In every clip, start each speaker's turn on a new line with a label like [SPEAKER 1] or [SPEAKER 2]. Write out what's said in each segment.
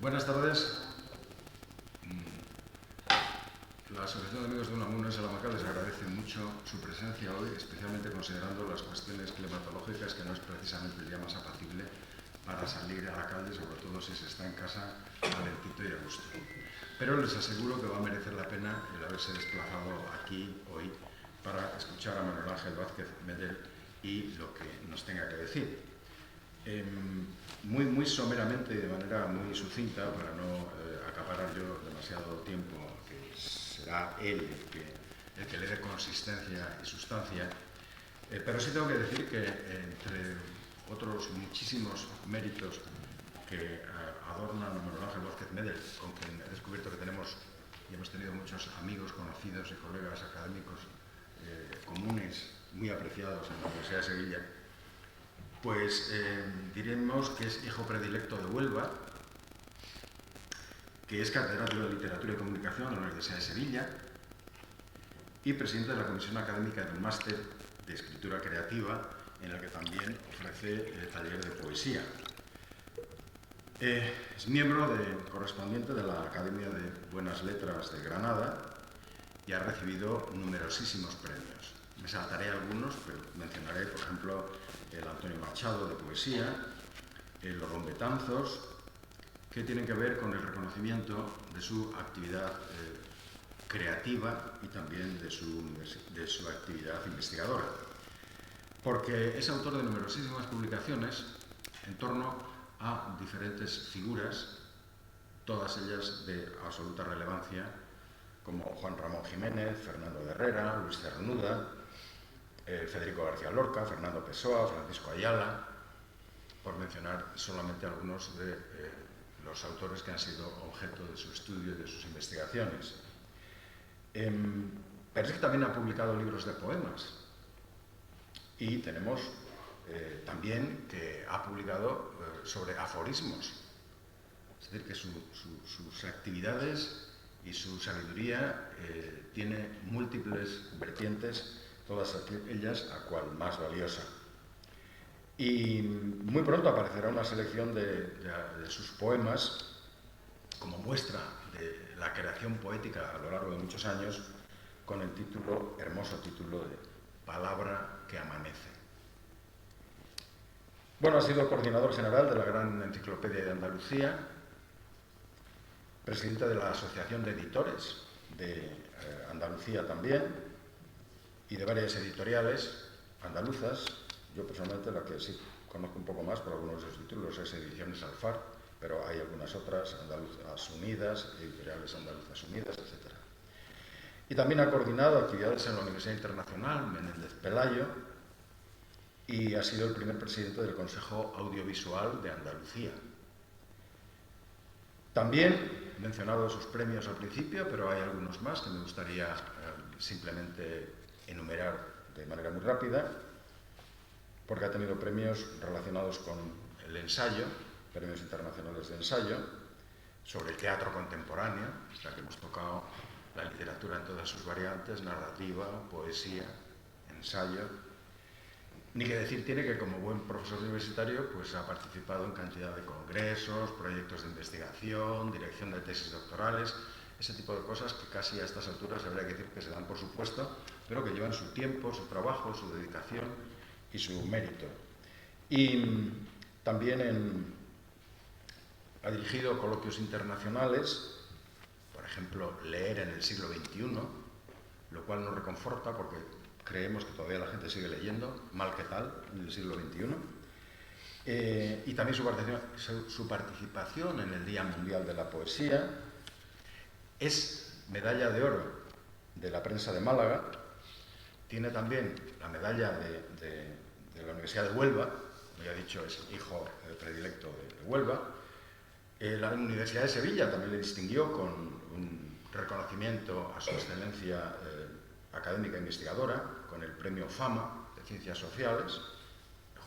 [SPEAKER 1] Buenas tardes. La Asociación de Amigos de Unamuno en Salamanca les agradece mucho su presencia hoy, especialmente considerando las cuestiones climatológicas, que no es precisamente el día más apacible para salir a la calle, sobre todo si se está en casa calentito y a gusto. Pero les aseguro que va a merecer la pena el haberse desplazado aquí hoy para escuchar a Manuel Ángel Vázquez Medel y lo que nos tenga que decir. Muy someramente y de manera muy sucinta, para no acaparar yo demasiado tiempo, que será él el que le dé consistencia y sustancia, pero sí tengo que decir que entre otros muchísimos méritos que adornan a Manuel Ángel Vázquez Medel, con quien he descubierto que tenemos y hemos tenido muchos amigos, conocidos y colegas académicos comunes, muy apreciados en la Universidad de Sevilla, pues diremos que es hijo predilecto de Huelva, que es catedrático de Literatura y Comunicación de la Universidad de Sevilla y presidente de la Comisión Académica del Máster de Escritura Creativa, en el que también ofrece taller de poesía. Es miembro correspondiente de la Academia de Buenas Letras de Granada y ha recibido numerosísimos premios. Me saltaré algunos, pero mencionaré, por ejemplo, el Antonio Machado de poesía, los Rombetanzos, que tienen que ver con el reconocimiento de su actividad creativa y también de su actividad investigadora, porque es autor de numerosísimas publicaciones en torno a diferentes figuras, todas ellas de absoluta relevancia, como Juan Ramón Jiménez, Fernando de Herrera, Luis Cernuda, Federico García Lorca, Fernando Pessoa, Francisco Ayala, por mencionar solamente algunos de los autores que han sido objeto de su estudio y de sus investigaciones. Pero es que también ha publicado libros de poemas y tenemos también que ha publicado sobre aforismos, es decir, que sus actividades y su sabiduría tiene múltiples vertientes, todas ellas a cual más valiosa. Y muy pronto aparecerá una selección de sus poemas como muestra de la creación poética a lo largo de muchos años, con el hermoso título de Palabra que amanece. Bueno, ha sido coordinador general de la Gran Enciclopedia de Andalucía, presidente de la Asociación de Editores de Andalucía también, y de varias editoriales andaluzas. Yo personalmente la que sí conozco un poco más por algunos de sus títulos es Ediciones Alfar, pero hay algunas otras, Andaluzas Unidas, Editoriales Andaluzas Unidas, etc. Y también ha coordinado actividades en la Universidad Internacional Menéndez Pelayo y ha sido el primer presidente del Consejo Audiovisual de Andalucía. También he mencionado sus premios al principio, pero hay algunos más que me gustaría simplemente enumerar de manera muy rápida, porque ha tenido premios relacionados con el ensayo, premios internacionales de ensayo, sobre el teatro contemporáneo, ya que hemos tocado la literatura en todas sus variantes, narrativa, poesía, ensayo. Ni que decir tiene que, como buen profesor universitario, pues ha participado en cantidad de congresos, proyectos de investigación, dirección de tesis doctorales, ese tipo de cosas que casi a estas alturas habría que decir que se dan por supuesto, pero que llevan su tiempo, su trabajo, su dedicación y su mérito. Y también ha dirigido coloquios internacionales, por ejemplo, Leer en el siglo XXI, lo cual nos reconforta porque creemos que todavía la gente sigue leyendo, mal que tal, en el siglo XXI. Y también su participación en el Día Mundial de la Poesía. Es medalla de oro de la prensa de Málaga. Tiene también la medalla de la Universidad de Huelva, como ya he dicho, es hijo predilecto de Huelva. La Universidad de Sevilla también le distinguió con un reconocimiento a su excelencia académica e investigadora, con el premio Fama de Ciencias Sociales,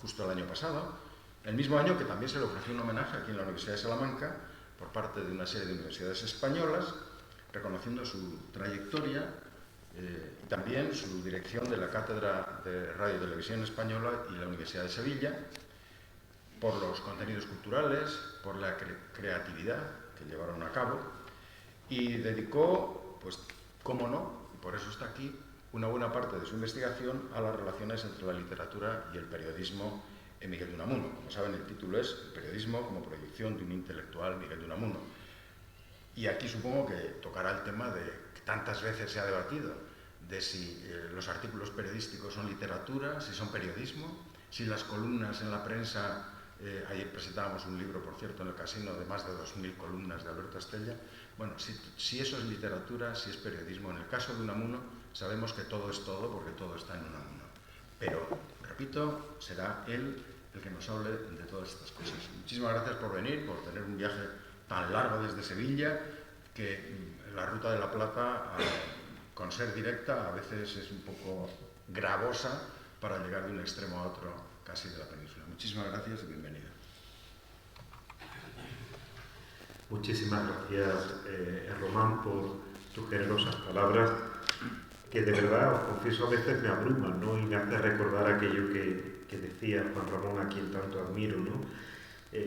[SPEAKER 1] justo el año pasado, el mismo año que también se le ofreció un homenaje aquí en la Universidad de Salamanca por parte de una serie de universidades españolas, reconociendo su trayectoria y también su dirección de la Cátedra de Radio y Televisión Española y la Universidad de Sevilla, por los contenidos culturales, por la creatividad que llevaron a cabo, y dedicó, pues, cómo no, y por eso está aquí, una buena parte de su investigación a las relaciones entre la literatura y el periodismo en Miguel de Unamuno. Como saben, el título es El periodismo como proyección de un intelectual, Miguel de Unamuno. Y aquí supongo que tocará el tema de que tantas veces se ha debatido, de si los artículos periodísticos son literatura, si son periodismo, si las columnas en la prensa, ayer presentábamos un libro, por cierto, en el Casino, de más de 2000 columnas de Alberto Estella. Bueno, si eso es literatura, si es periodismo. En el caso de Unamuno sabemos que todo es todo, porque todo está en Unamuno. Pero, repito, será él el que nos hable de todas estas cosas. Muchísimas gracias por venir, por tener un viaje tan largo desde Sevilla, que la Ruta de la Plata, con ser directa, a veces es un poco gravosa para llegar de un extremo a otro casi de la península. Muchísimas gracias y bienvenido.
[SPEAKER 2] Muchísimas gracias, Román, por tus generosas palabras, que de verdad, os confieso, a veces me abruman, ¿no? Y me hace recordar aquello que decía Juan Ramón, a quien tanto admiro, ¿no?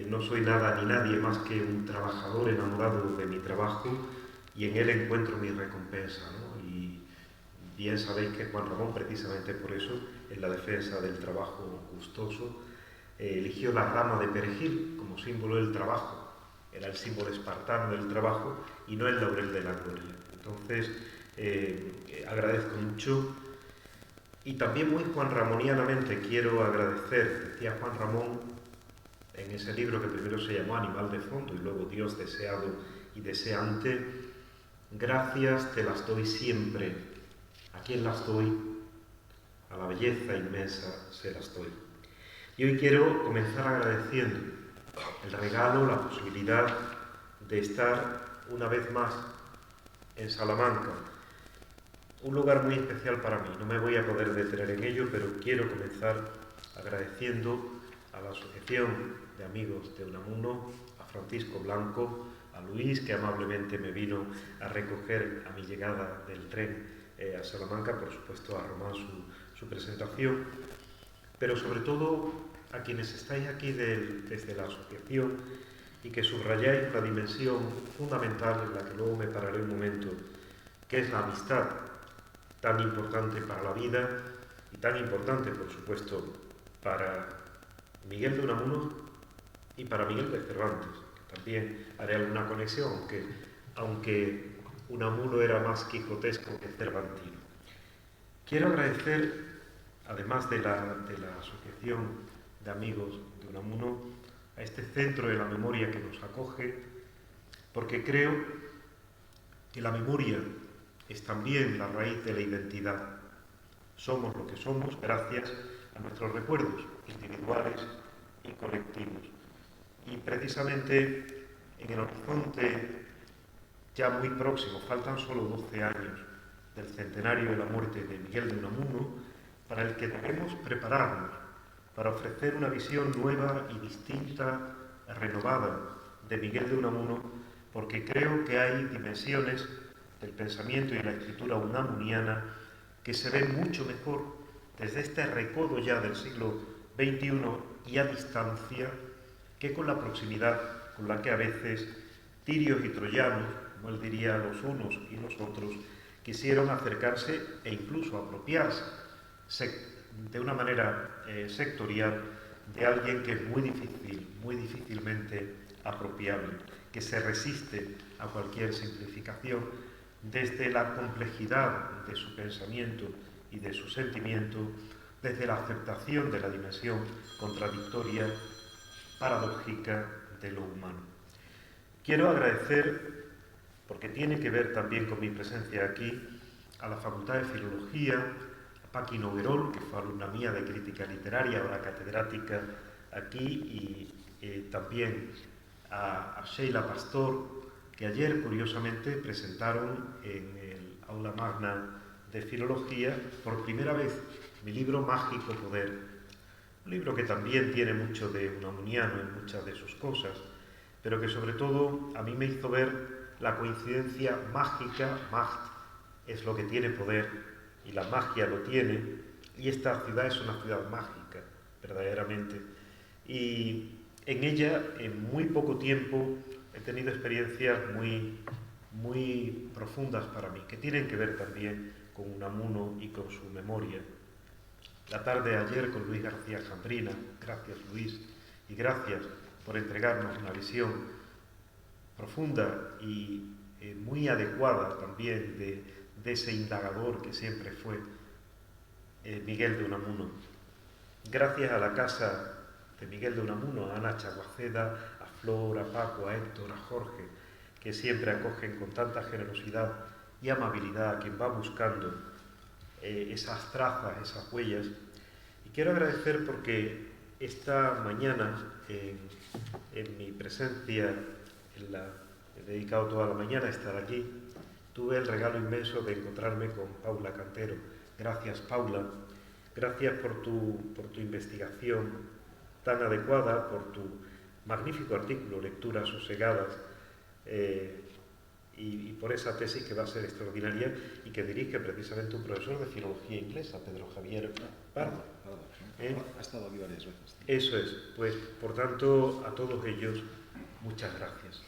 [SPEAKER 2] No soy nada ni nadie más que un trabajador enamorado de mi trabajo, y en él encuentro mi recompensa, ¿no? Y bien sabéis que Juan Ramón, precisamente por eso, en la defensa del trabajo gustoso, eligió la rama de perejil como símbolo del trabajo. Era el símbolo espartano del trabajo y no el laurel de la gloria. Entonces, agradezco mucho. Y también muy juanramonianamente quiero agradecer, decía Juan Ramón en ese libro que primero se llamó Animal de Fondo y luego Dios deseado y deseante: gracias te las doy siempre. ¿A quién las doy? A la belleza inmensa se las doy. Y hoy quiero comenzar agradeciendo el regalo, la posibilidad de estar una vez más en Salamanca. Un lugar muy especial para mí. No me voy a poder detener en ello, pero quiero comenzar agradeciendo a la Asociación de Amigos de Unamuno, a Francisco Blanco, a Luis, que amablemente me vino a recoger a mi llegada del tren a Salamanca, por supuesto a Román su presentación, pero sobre todo a quienes estáis aquí desde la asociación y que subrayáis una dimensión fundamental en la que luego me pararé un momento, que es la amistad, tan importante para la vida y tan importante, por supuesto, para Miguel de Unamuno y para Miguel de Cervantes, que también haré alguna conexión, aunque Unamuno era más quijotesco que cervantino. Quiero agradecer, además de la Asociación de Amigos de Unamuno, a este centro de la memoria que nos acoge, porque creo que la memoria es también la raíz de la identidad. Somos lo que somos gracias a nuestros recuerdos individuales y colectivos. Y precisamente en el horizonte ya muy próximo, faltan solo 12 años del centenario de la muerte de Miguel de Unamuno, para el que debemos prepararnos para ofrecer una visión nueva y distinta, renovada de Miguel de Unamuno, porque creo que hay dimensiones del pensamiento y la escritura unamuniana que se ven mucho mejor desde este recodo ya del siglo XXI y a distancia, que con la proximidad con la que a veces tirios y troyanos, como él diría, los unos y los otros, quisieron acercarse e incluso apropiarse de una manera sectorial de alguien que es muy difícilmente apropiable, que se resiste a cualquier simplificación desde la complejidad de su pensamiento y de su sentimiento, desde la aceptación de la dimensión contradictoria, paradójica de lo humano. Quiero agradecer, porque tiene que ver también con mi presencia aquí, a la Facultad de Filología, a Paqui Noguerol, que fue alumna mía de crítica literaria, ahora catedrática aquí, y también a Sheila Pastor, que ayer, curiosamente, presentaron en el aula magna de Filología por primera vez mi libro Mágico Poder, un libro que también tiene mucho de unamuniano en muchas de sus cosas, pero que sobre todo a mí me hizo ver la coincidencia mágica. Macht es lo que tiene poder y la magia lo tiene, y esta ciudad es una ciudad mágica, verdaderamente. Y En ella, en muy poco tiempo, he tenido experiencias muy profundas para mí, que tienen que ver también con Unamuno y con su memoria. La tarde de ayer con Luis García Jambrina, gracias Luis, y gracias por entregarnos una visión profunda y muy adecuada también de ese indagador que siempre fue Miguel de Unamuno. Gracias a la casa de Miguel de Unamuno, a Ana Chaguaceda, a Flor, a Paco, a Héctor, a Jorge, que siempre acogen con tanta generosidad y amabilidad a quien va buscando esas trazas, esas huellas. Y quiero agradecer porque esta mañana, en mi presencia, he dedicado toda la mañana a estar aquí, tuve el regalo inmenso de encontrarme con Paula Cantero. Gracias, Paula. Gracias por tu investigación tan adecuada, por tu magnífico artículo, Lecturas sosegadas, y por esa tesis que va a ser extraordinaria y que dirige precisamente un profesor de filología inglesa, Pedro Javier Pardo.
[SPEAKER 3] Ha estado aquí varias veces.
[SPEAKER 2] Eso es. Pues, por tanto, a todos ellos, muchas gracias.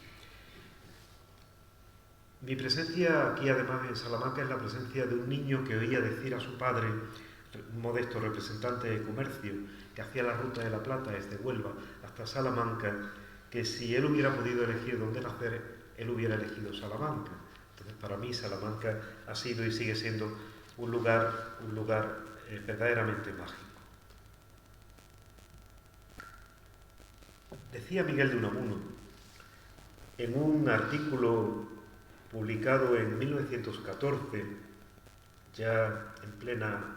[SPEAKER 2] Mi presencia aquí, además, en Salamanca, es la presencia de un niño que oía decir a su padre, un modesto representante de comercio, que hacía la ruta de la Plata desde Huelva hasta Salamanca, que si él hubiera podido elegir dónde nacer, él hubiera elegido Salamanca. Entonces, para mí, Salamanca ha sido y sigue siendo un lugar verdaderamente mágico. Decía Miguel de Unamuno, en un artículo publicado en 1914, ya en plena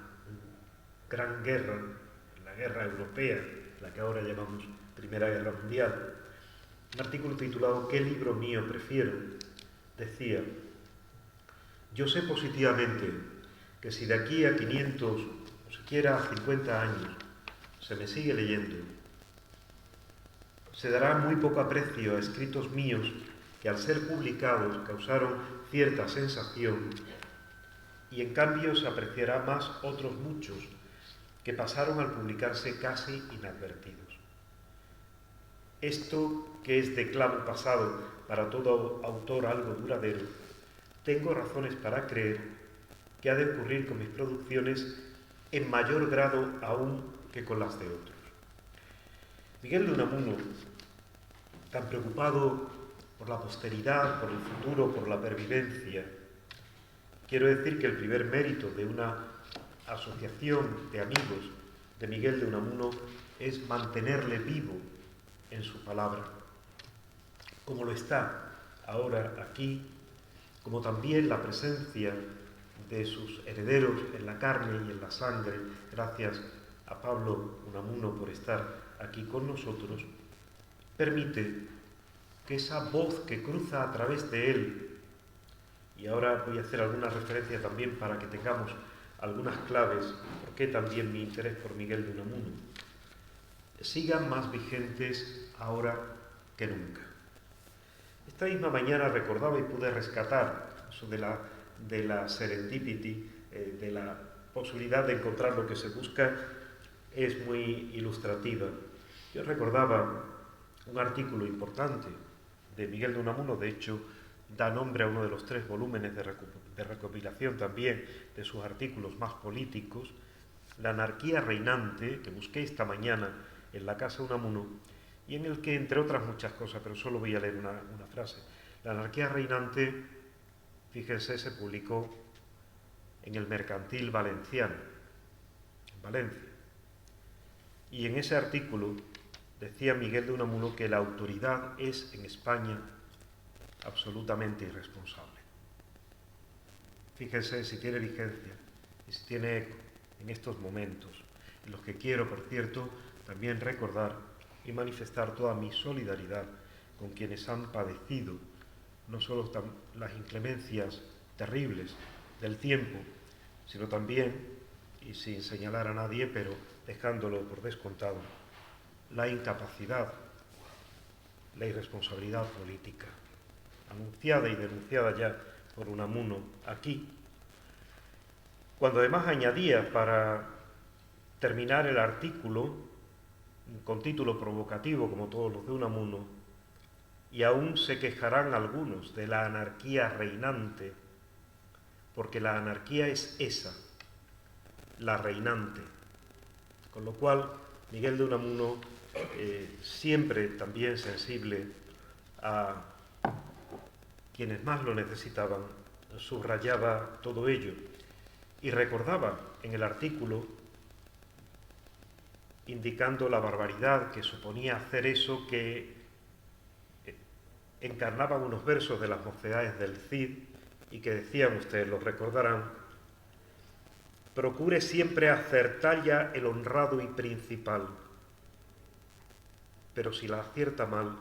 [SPEAKER 2] Gran Guerra, la Guerra Europea, la que ahora llamamos Primera Guerra Mundial, un artículo titulado ¿Qué libro mío prefiero? Decía: yo sé positivamente que si de aquí a 500 o siquiera a 50 años se me sigue leyendo, se dará muy poco aprecio a escritos míos que al ser publicados causaron cierta sensación, y en cambio se apreciará más otros muchos que pasaron al publicarse casi inadvertidos. Esto, que es de clavo pasado para todo autor algo duradero, tengo razones para creer que ha de ocurrir con mis producciones en mayor grado aún que con las de otros. Miguel de Unamuno, tan preocupado por la posteridad, por el futuro, por la pervivencia, quiero decir que el primer mérito de una asociación de amigos de Miguel de Unamuno es mantenerle vivo en su palabra, como lo está ahora aquí, como también la presencia de sus herederos en la carne y en la sangre, gracias a Pablo Unamuno por estar aquí con nosotros, permite que esa voz que cruza a través de él, y ahora voy a hacer alguna referencia también para que tengamos algunas claves, porque también mi interés por Miguel de Unamuno, sigan más vigentes ahora que nunca. Esta misma mañana recordaba y pude rescatar eso de la serendipity, de la posibilidad de encontrar lo que se busca, es muy ilustrativa. Yo recordaba un artículo importante de Miguel de Unamuno, de hecho da nombre a uno de los 3 volúmenes de recopilación también de sus artículos más políticos, La anarquía reinante, que busqué esta mañana en la casa de Unamuno, y en el que, entre otras muchas cosas, pero solo voy a leer una frase, La anarquía reinante, fíjense, se publicó en el Mercantil Valenciano, en Valencia. Y en ese artículo decía Miguel de Unamuno que la autoridad es en España absolutamente irresponsable. Fíjense si tiene vigencia y si tiene eco en estos momentos, en los que quiero, por cierto, también recordar y manifestar toda mi solidaridad con quienes han padecido no solo las inclemencias terribles del tiempo, sino también, y sin señalar a nadie, pero dejándolo por descontado, la incapacidad, la irresponsabilidad política, anunciada y denunciada ya por Unamuno aquí, cuando además añadía, para terminar el artículo,
[SPEAKER 4] con título provocativo como todos los de Unamuno, y aún se quejarán algunos de la anarquía reinante, porque la anarquía es esa, la reinante. Con lo cual, Miguel de Unamuno, siempre también sensible a quienes más lo necesitaban, subrayaba todo ello y recordaba en el artículo, indicando la barbaridad que suponía hacer eso, que encarnaban unos versos de las Mocedades del Cid y que decían, ustedes lo recordarán: procure siempre acertalla el honrado y principal, pero si la acierta mal,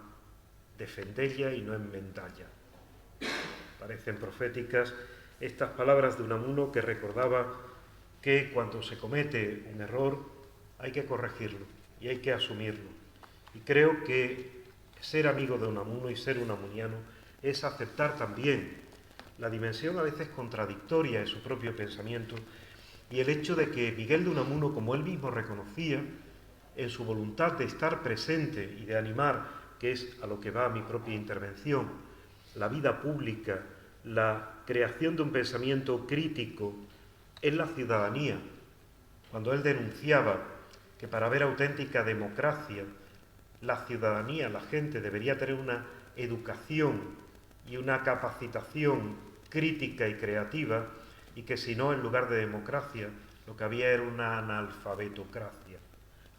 [SPEAKER 4] defendella y no enmendalla. Parecen proféticas estas palabras de Unamuno, que recordaba que cuando se comete un error hay que corregirlo y hay que asumirlo. Y creo que ser amigo de Unamuno y ser unamuniano es aceptar también la dimensión a veces contradictoria de su propio pensamiento y el hecho de que Miguel de Unamuno, como él mismo reconocía, en su voluntad de estar presente y de animar, que es a lo que va mi propia intervención, la vida pública, la creación de un pensamiento crítico en la ciudadanía, cuando él denunciaba que para haber auténtica democracia, la ciudadanía, la gente, debería tener una educación y una capacitación crítica y creativa, y que si no, en lugar de democracia, lo que había era una analfabetocracia,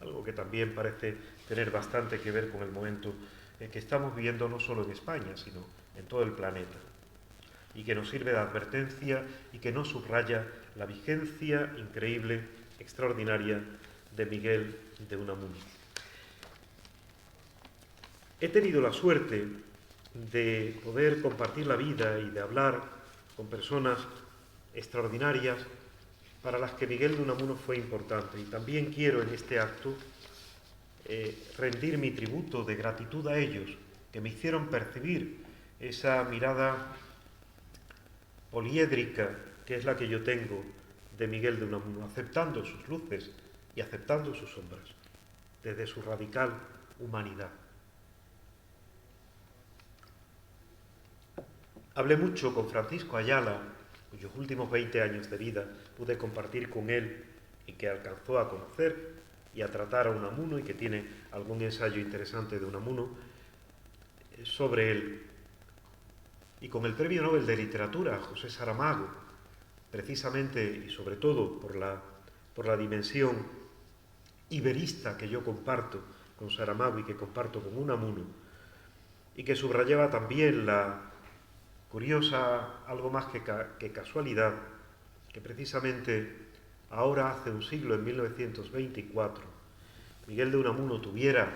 [SPEAKER 4] algo que también parece tener bastante que ver con el momento que estamos viviendo no solo en España, sino en todo el planeta, y que nos sirve de advertencia y que nos subraya la vigencia increíble, extraordinaria de Miguel de Unamuno. He tenido la suerte de poder compartir la vida y de hablar con personas extraordinarias para las que Miguel de Unamuno fue importante, y también quiero en este acto rendir mi tributo de gratitud a ellos, que me hicieron percibir esa mirada poliédrica que es la que yo tengo de Miguel de Unamuno, aceptando sus luces y aceptando sus sombras, desde su radical humanidad. Hablé mucho con Francisco Ayala, cuyos últimos 20 años de vida pude compartir con él y que alcanzó a conocer y a tratar a Unamuno, y que tiene algún ensayo interesante de Unamuno sobre él. Y con el Premio Nobel de Literatura, José Saramago, precisamente y sobre todo por la dimensión iberista que yo comparto con Saramago y que comparto con Unamuno, y que subrayaba también la curiosa, algo más que casualidad, que precisamente ahora hace un siglo, en 1924, Miguel de Unamuno tuviera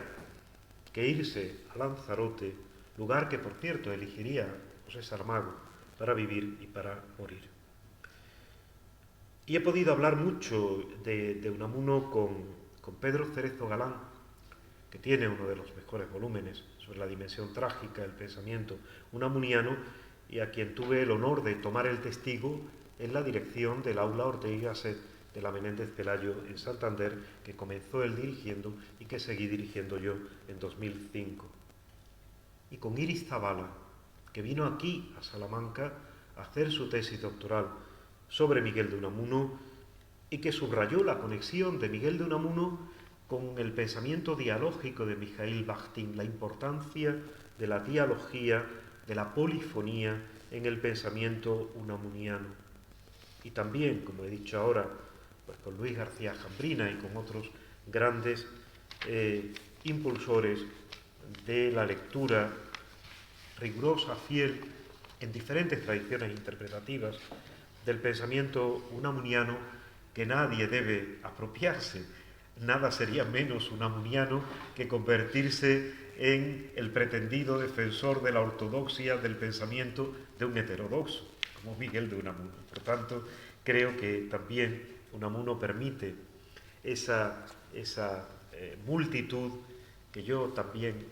[SPEAKER 4] que irse a Lanzarote, lugar que, por cierto, elegiría José Saramago para vivir y para morir. Y he podido hablar mucho de Unamuno con Pedro Cerezo Galán, que tiene uno de los mejores volúmenes sobre la dimensión trágica del pensamiento unamuniano, y a quien tuve el honor de tomar el testigo en la dirección del aula Ortega y Gasset de la Menéndez Pelayo en Santander, que comenzó él dirigiendo y que seguí dirigiendo yo en 2005. Y con Iris Zabala, que vino aquí a Salamanca a hacer su tesis doctoral sobre Miguel de Unamuno y que subrayó la conexión de Miguel de Unamuno con el pensamiento dialógico de Mijaíl Bajtín, la importancia de la dialogía, de la polifonía en el pensamiento unamuniano. Y también, como he dicho ahora, pues con Luis García Jambrina y con otros grandes impulsores de la lectura rigurosa, fiel, en diferentes tradiciones interpretativas del pensamiento unamuniano, que nadie debe apropiarse. Nada sería menos unamuniano que convertirse en el pretendido defensor de la ortodoxia del pensamiento de un heterodoxo, como Miguel de Unamuno. Por tanto, creo que también Unamuno permite esa multitud que yo también,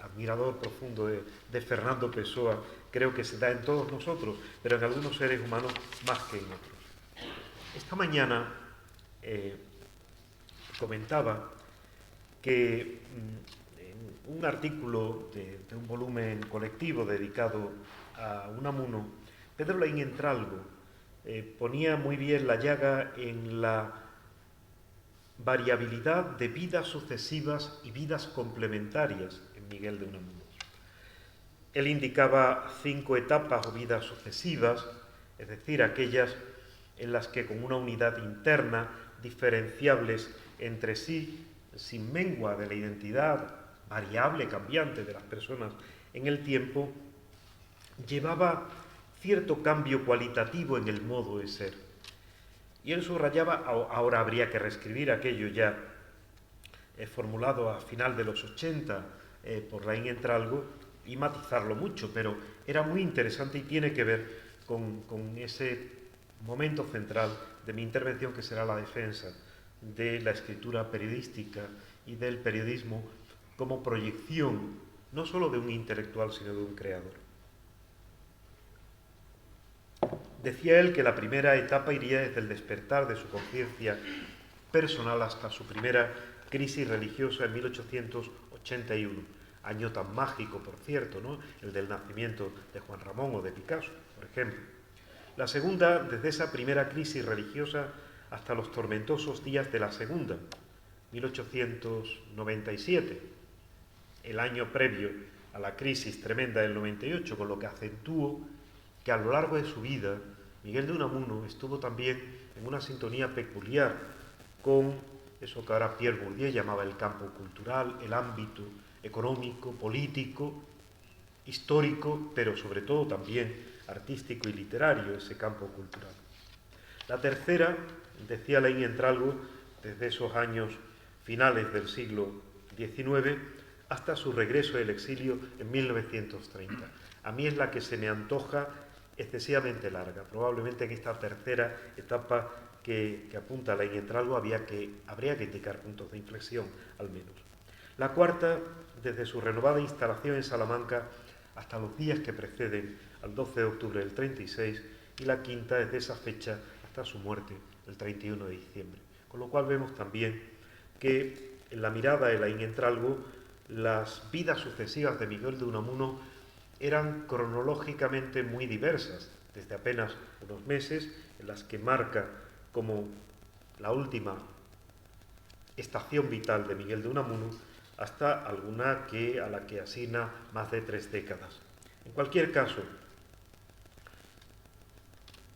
[SPEAKER 4] admirador profundo de Fernando Pessoa, creo que se da en todos nosotros, pero en algunos seres humanos más que en otros. Esta mañana comentaba que en un artículo de un volumen colectivo dedicado a Unamuno, Pedro Laín Entralgo ponía muy bien la llaga en la variabilidad de vidas sucesivas y vidas complementarias en Miguel de Unamuno. Él indicaba 5 etapas o vidas sucesivas, es decir, aquellas en las que con una unidad interna, diferenciables entre sí, sin mengua de la identidad variable, cambiante de las personas en el tiempo, llevaba cierto cambio cualitativo en el modo de ser. Y él subrayaba, ahora habría que reescribir aquello ya formulado a final de los 80 por Laín Entralgo y matizarlo mucho, pero era muy interesante y tiene que ver con ese momento central de mi intervención, que será la defensa de la escritura periodística y del periodismo como proyección no solo de un intelectual, sino de un creador. Decía él que la primera etapa iría desde el despertar de su conciencia personal hasta su primera crisis religiosa en 1881, año tan mágico, por cierto, ¿no?, el del nacimiento de Juan Ramón o de Picasso, por ejemplo. La segunda, desde esa primera crisis religiosa hasta los tormentosos días de la segunda, 1897, el año previo a la crisis tremenda del 98, con lo que acentuó que a lo largo de su vida Miguel de Unamuno estuvo también en una sintonía peculiar con eso que ahora Pierre Bourdieu llamaba el campo cultural, el ámbito económico, político, histórico, pero sobre todo también artístico y literario, ese campo cultural. La tercera, decía Laín Entralgo, desde esos años finales del siglo XIX hasta su regreso del exilio en 1930. A mí es la que se me antoja excesivamente larga. Probablemente en esta tercera etapa que apunta Laín Entralgo habría que indicar puntos de inflexión, al menos. La cuarta, desde su renovada instalación en Salamanca hasta los días que preceden al 12 de octubre del 36, y la quinta, desde esa fecha hasta su muerte, el 31 de diciembre. Con lo cual vemos también que en la mirada de Laín Entralgo las vidas sucesivas de Miguel de Unamuno eran cronológicamente muy diversas, desde apenas unos meses, en las que marca como la última estación vital de Miguel de Unamuno, hasta alguna a la que asigna más de 3 décadas. En cualquier caso,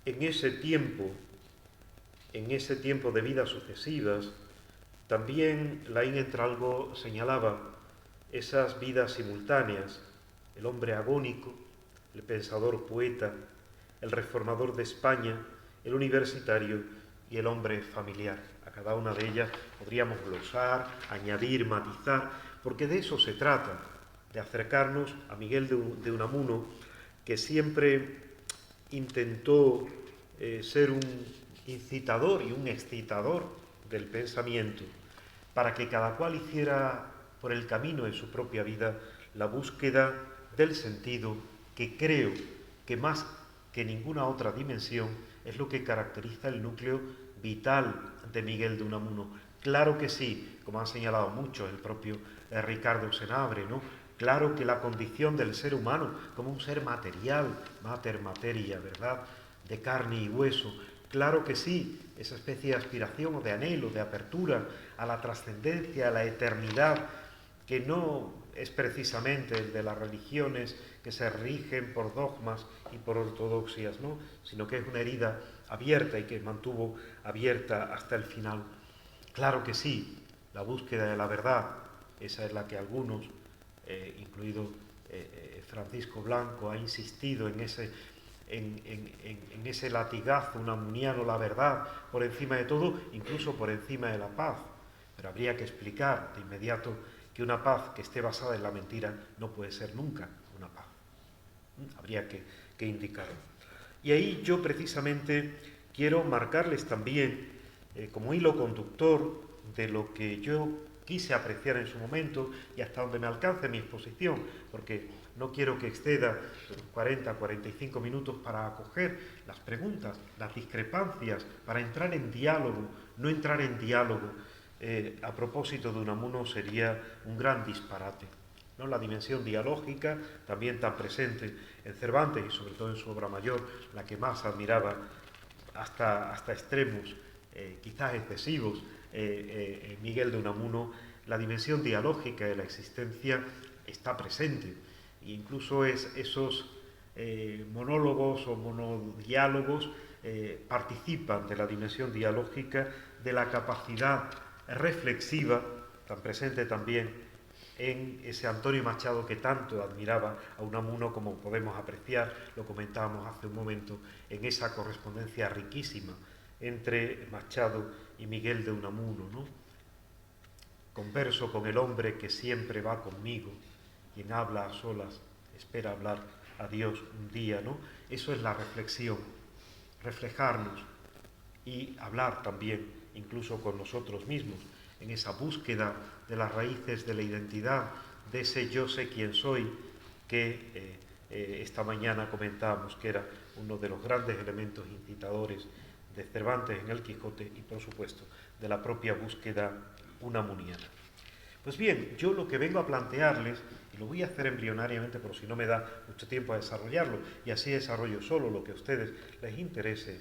[SPEAKER 4] en ese tiempo de vidas sucesivas, también Laín Entralgo señalaba esas vidas simultáneas: el hombre agónico, el pensador poeta, el reformador de España, el universitario y el hombre familiar. A cada una de ellas podríamos glosar, añadir, matizar, porque de eso se trata, de acercarnos a Miguel de Unamuno, que siempre intentó ser un incitador y un excitador del pensamiento, para que cada cual hiciera por el camino de su propia vida la búsqueda del sentido, que creo que más que ninguna otra dimensión es lo que caracteriza el núcleo vital de Miguel de Unamuno. Claro que sí, como han señalado muchos, el propio Ricardo Senabre, ¿no? Claro que la condición del ser humano como un ser material, mater materia, ¿verdad?, de carne y hueso. Claro que sí, esa especie de aspiración o de anhelo, de apertura a la trascendencia, a la eternidad, que no es precisamente el de las religiones que se rigen por dogmas y por ortodoxias, ¿no?, sino que es una herida abierta y que mantuvo abierta hasta el final. Claro que sí, la búsqueda de la verdad, esa es la que algunos, incluido Francisco Blanco, ha insistido en ese latigazo unamuniano, la verdad por encima de todo, incluso por encima de la paz. Pero habría que explicar de inmediato que una paz que esté basada en la mentira no puede ser nunca una paz. Habría que indicarlo. Y ahí yo precisamente quiero marcarles también como hilo conductor de lo que yo quise apreciar en su momento y hasta donde me alcance mi exposición, porque no quiero que exceda 40-45 minutos para acoger las preguntas, las discrepancias, para entrar en diálogo, no entrar en diálogo, a propósito de Unamuno sería un gran disparate, ¿no? La dimensión dialógica, también tan presente en Cervantes y sobre todo en su obra mayor, la que más admiraba hasta extremos quizás excesivos, Miguel de Unamuno, la dimensión dialógica de la existencia está presente. E incluso esos monólogos o monodiálogos participan de la dimensión dialógica, de la capacidad reflexiva, tan presente también en ese Antonio Machado que tanto admiraba a Unamuno, como podemos apreciar, lo comentábamos hace un momento, en esa correspondencia riquísima entre Machado y Miguel de Unamuno, ¿no? Converso con el hombre que siempre va conmigo, quien habla a solas, espera hablar a Dios un día, ¿no? Eso es la reflexión, reflejarnos y hablar también, incluso con nosotros mismos, en esa búsqueda de las raíces de la identidad, de ese yo sé quién soy, que esta mañana comentábamos que era uno de los grandes elementos incitadores de Cervantes en el Quijote y, por supuesto, de la propia búsqueda unamuniana. Pues bien, yo lo que vengo a plantearles, y lo voy a hacer embrionariamente por si no me da mucho tiempo a desarrollarlo, y así desarrollo solo lo que a ustedes les interese,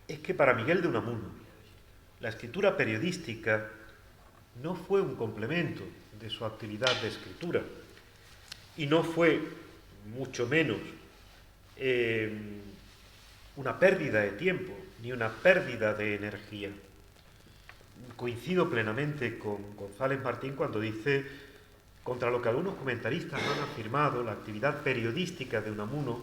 [SPEAKER 4] es que para Miguel de Unamuno la escritura periodística no fue un complemento de su actividad de escritura y no fue, mucho menos, una pérdida de tiempo ni una pérdida de energía. Coincido plenamente con González Martín cuando dice, contra lo que algunos comentaristas han afirmado, la actividad periodística de Unamuno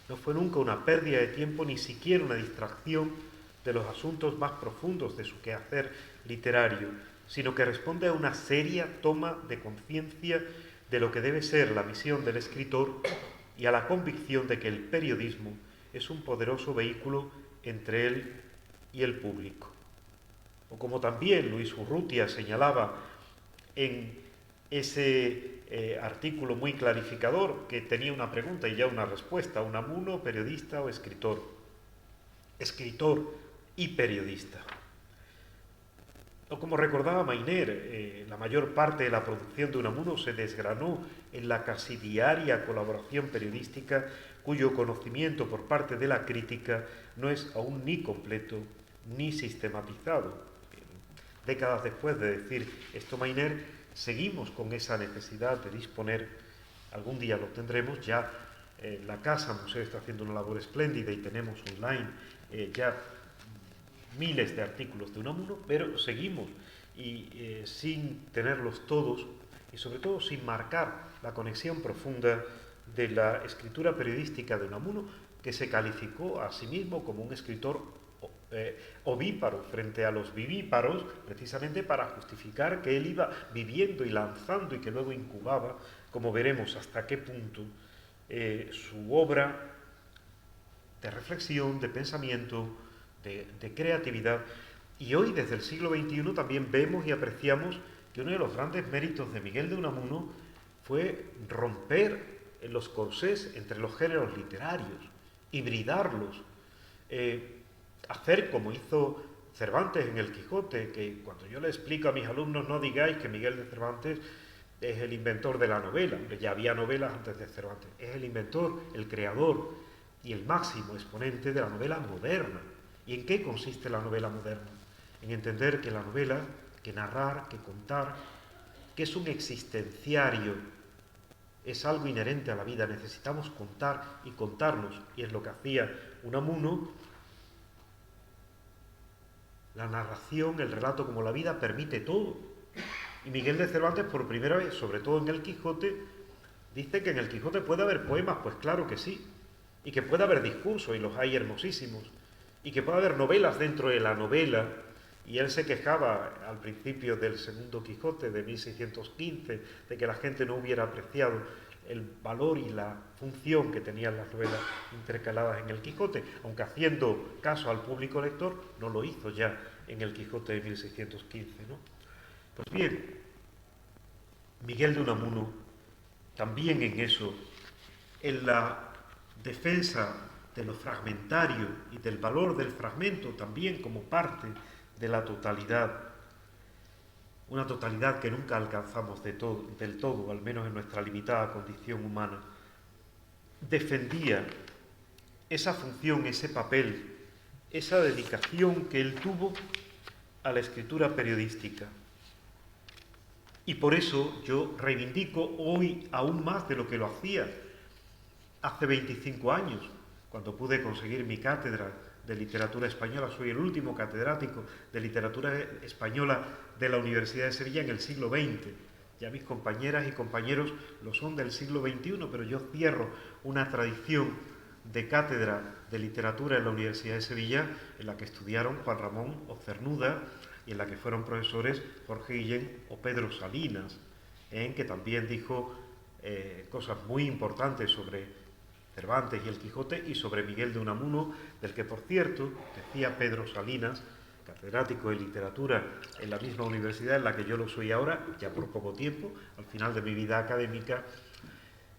[SPEAKER 4] no fue nunca una pérdida de tiempo, ni siquiera una distracción de los asuntos más profundos de su quehacer literario, sino que responde a una seria toma de conciencia de lo que debe ser la misión del escritor y a la convicción de que el periodismo es un poderoso vehículo entre él y el público. O como también Luis Urrutia señalaba en ese artículo muy clarificador, que tenía una pregunta y ya una respuesta: ¿Unamuno, periodista o escritor? Escritor y periodista. O como recordaba Mainer, la mayor parte de la producción de Unamuno se desgranó en la casi diaria colaboración periodística, cuyo conocimiento por parte de la crítica no es aún ni completo ni sistematizado. Décadas después de decir esto Mainer, seguimos con esa necesidad de disponer, algún día lo tendremos, ya la Casa Museo está haciendo una labor espléndida y tenemos online ya miles de artículos de Unamuno, pero seguimos y sin tenerlos todos y sobre todo sin marcar la conexión profunda de la escritura periodística de Unamuno, que se calificó a sí mismo como un escritor ovíparo frente a los vivíparos, precisamente para justificar que él iba viviendo y lanzando y que luego incubaba, como veremos hasta qué punto, su obra de reflexión, de pensamiento, de creatividad. Y hoy, desde el siglo XXI, también vemos y apreciamos que uno de los grandes méritos de Miguel de Unamuno fue romper los corsés entre los géneros literarios, hibridarlos, hacer como hizo Cervantes en el Quijote, que cuando yo le explico a mis alumnos, no digáis que Miguel de Cervantes es el inventor de la novela, ya había novelas antes de Cervantes, es el inventor, el creador y el máximo exponente de la novela moderna. ¿Y en qué consiste la novela moderna? En entender que la novela, que narrar, que contar, que es un existenciario, es algo inherente a la vida, necesitamos contar y contarnos, y es lo que hacía Unamuno. La narración, el relato como la vida permite todo. Y Miguel de Cervantes, por primera vez, sobre todo en el Quijote, dice que en el Quijote puede haber poemas, pues claro que sí, y que puede haber discursos, y los hay hermosísimos, y que puede haber novelas dentro de la novela. Y él se quejaba al principio del segundo Quijote de 1615 de que la gente no hubiera apreciado el valor y la función que tenían las novelas intercaladas en el Quijote, aunque haciendo caso al público lector, no lo hizo ya en el Quijote de 1615, ¿no? Pues bien, Miguel de Unamuno, también en eso, en la defensa de lo fragmentario y del valor del fragmento, también como parte de la totalidad, una totalidad que nunca alcanzamos del todo, al menos en nuestra limitada condición humana. Defendía esa función, ese papel, esa dedicación que él tuvo a la escritura periodística. Y por eso yo reivindico hoy aún más de lo que lo hacía hace 25 años, cuando pude conseguir mi cátedra de literatura española. Soy el último catedrático de literatura española de la Universidad de Sevilla en el siglo XX. Ya mis compañeras y compañeros lo son del siglo XXI, pero yo cierro una tradición de cátedra de literatura en la Universidad de Sevilla, en la que estudiaron Juan Ramón o Cernuda y en la que fueron profesores Jorge Guillén o Pedro Salinas, que también dijo cosas muy importantes sobre Cervantes y el Quijote y sobre Miguel de Unamuno, del que, por cierto, decía Pedro Salinas, catedrático de literatura en la misma universidad en la que yo lo soy ahora, ya por poco tiempo, al final de mi vida académica,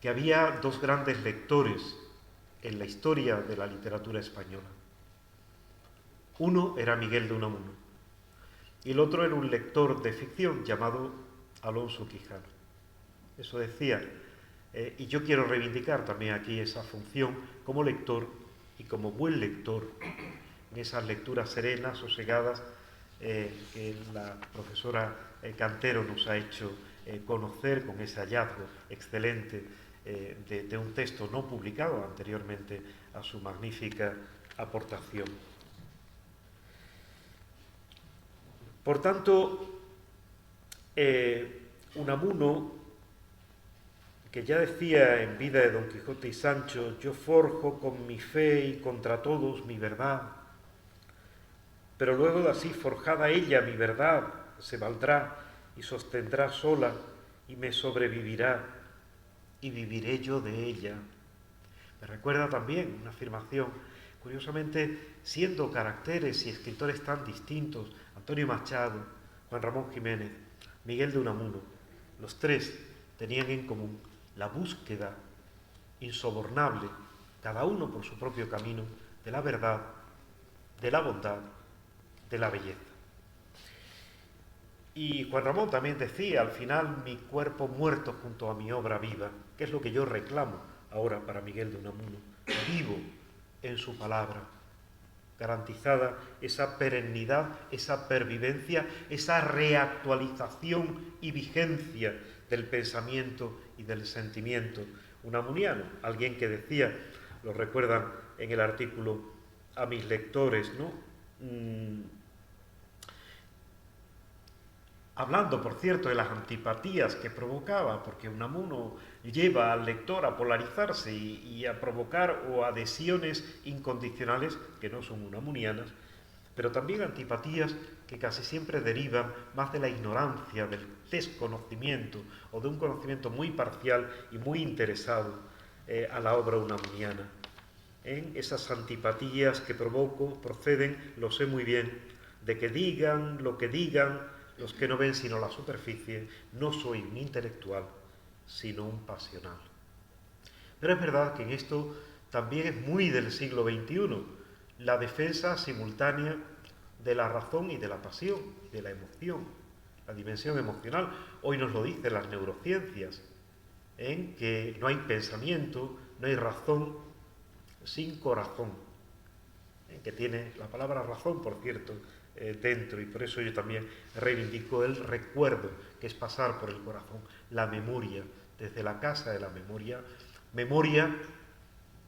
[SPEAKER 4] que había dos grandes lectores en la historia de la literatura española. Uno era Miguel de Unamuno y el otro era un lector de ficción llamado Alonso Quijano. Eso decía, y yo quiero reivindicar también aquí esa función como lector y como buen lector en esas lecturas serenas, sosegadas, que la profesora Cantero nos ha hecho conocer con ese hallazgo excelente de un texto no publicado anteriormente a su magnífica aportación. Por tanto, Unamuno, que ya decía en Vida de Don Quijote y Sancho: yo forjo con mi fe y contra todos mi verdad, pero luego de así forjada ella mi verdad se valdrá y sostendrá sola y me sobrevivirá y viviré yo de ella. Me recuerda también una afirmación, curiosamente, siendo caracteres y escritores tan distintos, Antonio Machado, Juan Ramón Jiménez, Miguel de Unamuno, los tres tenían en común la búsqueda insobornable, cada uno por su propio camino, de la verdad, de la bondad, de la belleza. Y Juan Ramón también decía, al final, mi cuerpo muerto junto a mi obra viva, que es lo que yo reclamo ahora para Miguel de Unamuno, vivo en su palabra, garantizada esa perennidad, esa pervivencia, esa reactualización y vigencia del pensamiento y del sentimiento unamuniano. Alguien que decía, lo recuerdan en el artículo a mis lectores, ¿no? Hablando, por cierto, de las antipatías que provocaba, porque Unamuno lleva al lector a polarizarse y a provocar o adhesiones incondicionales que no son unamunianas, pero también antipatías que casi siempre derivan más de la ignorancia, del desconocimiento o de un conocimiento muy parcial y muy interesado a la obra unamuniana. Esas antipatías que provoco proceden, lo sé muy bien, de que digan lo que digan los que no ven sino la superficie. No soy un intelectual, sino un pasional. Pero es verdad que en esto también es muy del siglo XXI, la defensa simultánea de la razón y de la pasión, de la emoción, la dimensión emocional. Hoy nos lo dicen las neurociencias, que no hay pensamiento, no hay razón sin corazón, que tiene la palabra razón, por cierto, dentro, y por eso yo también reivindico el recuerdo, que es pasar por el corazón, la memoria, desde la casa de la memoria, memoria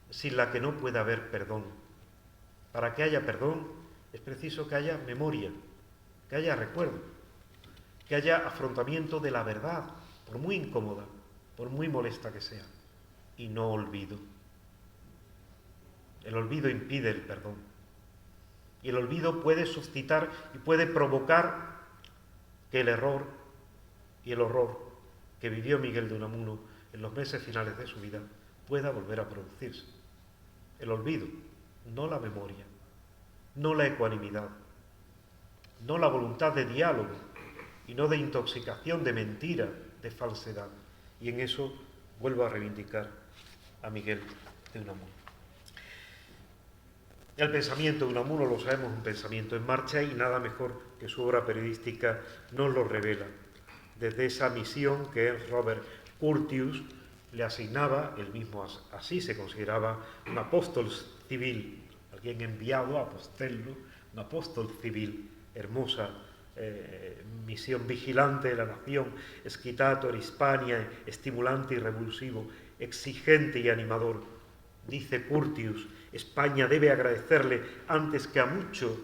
[SPEAKER 4] sin la que no puede haber perdón. Para que haya perdón es preciso que haya memoria, que haya recuerdo, que haya afrontamiento de la verdad, por muy incómoda, por muy molesta que sea, y no olvido. El olvido impide el perdón. Y el olvido puede suscitar y puede provocar que el error y el horror que vivió Miguel de Unamuno en los meses finales de su vida pueda volver a producirse. El olvido, no la memoria, no la ecuanimidad, no la voluntad de diálogo y no de intoxicación, de mentira, de falsedad. Y en eso vuelvo a reivindicar a Miguel de Unamuno. El pensamiento de Unamuno, lo sabemos, es un pensamiento en marcha y nada mejor que su obra periodística nos lo revela. Desde esa misión que Ernst Robert Curtius le asignaba, él mismo así se consideraba un apóstol civil, alguien enviado a apostello, un apóstol civil, hermosa misión vigilante de la nación, excitator Hispania, estimulante y revulsivo, exigente y animador. Dice Curtius, España debe agradecerle antes que a mucho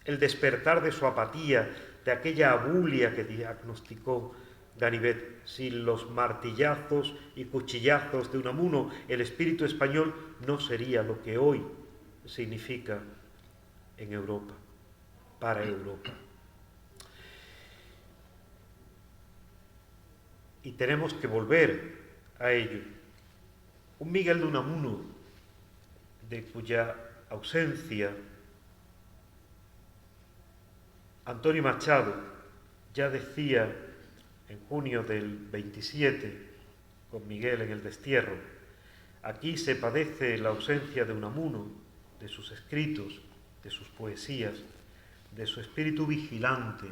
[SPEAKER 4] el despertar de su apatía, de aquella abulia que diagnosticó Ganivet. Sin los martillazos y cuchillazos de Unamuno, el espíritu español no sería lo que hoy significa en Europa, para Europa. Y tenemos que volver a ello. Un Miguel de Unamuno, de cuya ausencia Antonio Machado ya decía en junio del 27, con Miguel en el destierro: aquí se padece la ausencia de Unamuno, de sus escritos, de sus poesías, de su espíritu vigilante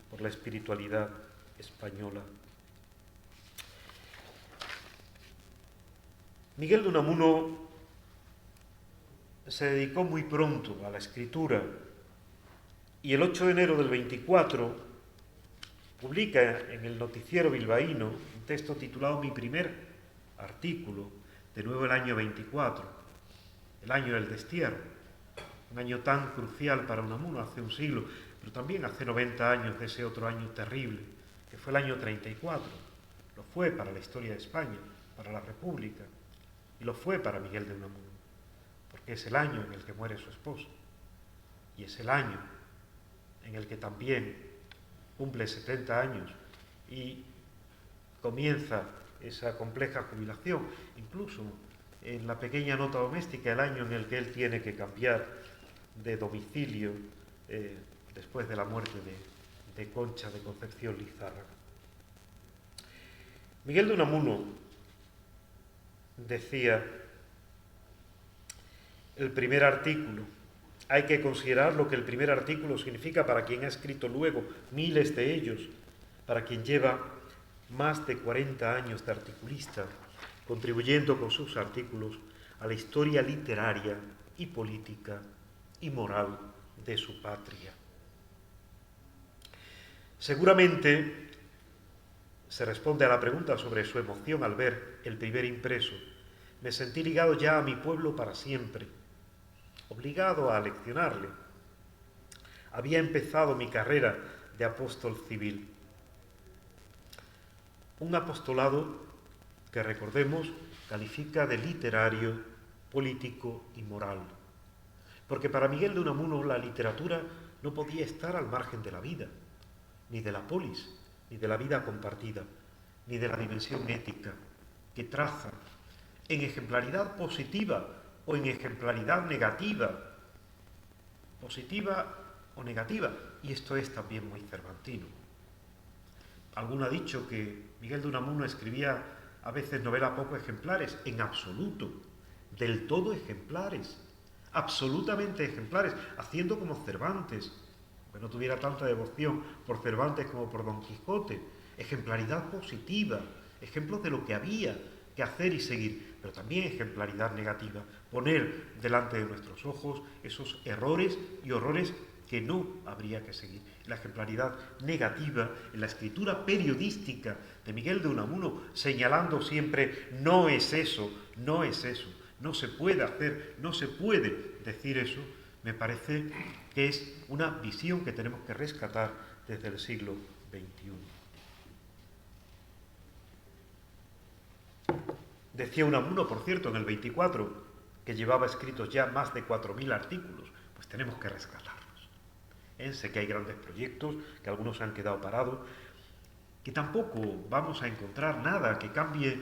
[SPEAKER 4] por la espiritualidad española. Miguel de Unamuno se dedicó muy pronto a la escritura y el 8 de enero del 24 publica en el Noticiero Bilbaíno un texto titulado Mi primer artículo, de nuevo el año 24, el año del destierro, un año tan crucial para Unamuno, hace un siglo, pero también hace 90 años de ese otro año terrible, que fue el año 34, lo fue para la historia de España, para la República, y lo fue para Miguel de Unamuno, porque es el año en el que muere su esposo, y es el año en el que también cumple 70 años y comienza esa compleja jubilación, incluso en la pequeña nota doméstica, el año en el que él tiene que cambiar de domicilio después de la muerte de Concha de Concepción Lizárraga. Miguel de Unamuno decía, el primer artículo, hay que considerar lo que el primer artículo significa para quien ha escrito luego miles de ellos, para quien lleva más de 40 años de articulista, contribuyendo con sus artículos a la historia literaria y política y moral de su patria. Seguramente se responde a la pregunta sobre su emoción al ver el primer impreso. Me sentí ligado ya a mi pueblo para siempre, obligado a leccionarle. Había empezado mi carrera de apóstol civil. Un apostolado que, recordemos, califica de literario, político y moral. Porque para Miguel de Unamuno la literatura no podía estar al margen de la vida, ni de la polis, ni de la vida compartida, ni de la dimensión ética que traza en ejemplaridad positiva o en ejemplaridad negativa, positiva o negativa, y esto es también muy cervantino. Alguno ha dicho que Miguel de Unamuno escribía a veces novelas poco ejemplares, en absoluto, del todo ejemplares, absolutamente ejemplares, haciendo como Cervantes, que no tuviera tanta devoción por Cervantes como por Don Quijote, ejemplaridad positiva, ejemplos de lo que había que hacer y seguir, pero también ejemplaridad negativa, poner delante de nuestros ojos esos errores y horrores que no habría que seguir. La ejemplaridad negativa en la escritura periodística de Miguel de Unamuno, señalando siempre, no es eso, no es eso, no se puede hacer, no se puede decir eso, me parece que es una visión que tenemos que rescatar desde el siglo XXI. Decía Unamuno, por cierto, en el 24, que llevaba escritos ya más de 4.000 artículos, pues tenemos que rescatarlos. Sé que hay grandes proyectos, que algunos han quedado parados, que tampoco vamos a encontrar nada que cambie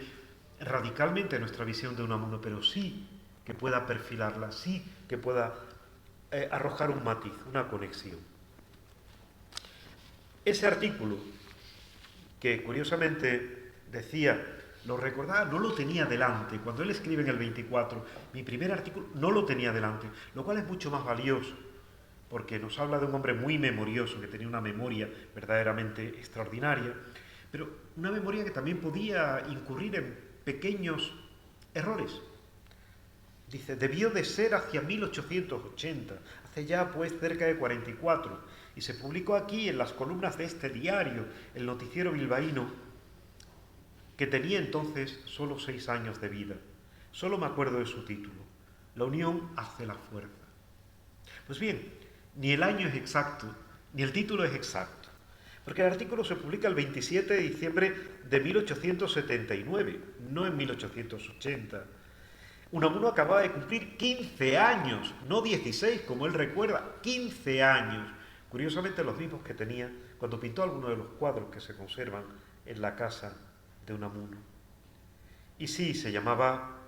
[SPEAKER 4] radicalmente nuestra visión de Unamuno, pero sí que pueda perfilarla, sí que pueda arrojar un matiz, una conexión. Ese artículo, que curiosamente decía lo recordaba, no lo tenía delante. Cuando él escribe en el 24, mi primer artículo no lo tenía delante, lo cual es mucho más valioso, porque nos habla de un hombre muy memorioso, que tenía una memoria verdaderamente extraordinaria, pero una memoria que también podía incurrir en pequeños errores. Dice, debió de ser hacia 1880, hace ya pues cerca de 44, y se publicó aquí en las columnas de este diario, el Noticiero Bilbaíno, que tenía entonces solo 6 años de vida. Solo me acuerdo de su título, La unión hace la fuerza. Pues bien, ni el año es exacto, ni el título es exacto, porque el artículo se publica el 27 de diciembre de 1879, no en 1880. Unamuno acababa de cumplir 15 años, no 16, como él recuerda, 15 años. Curiosamente los mismos que tenía cuando pintó algunos de los cuadros que se conservan en la casa de Unamuno. Y sí, se llamaba,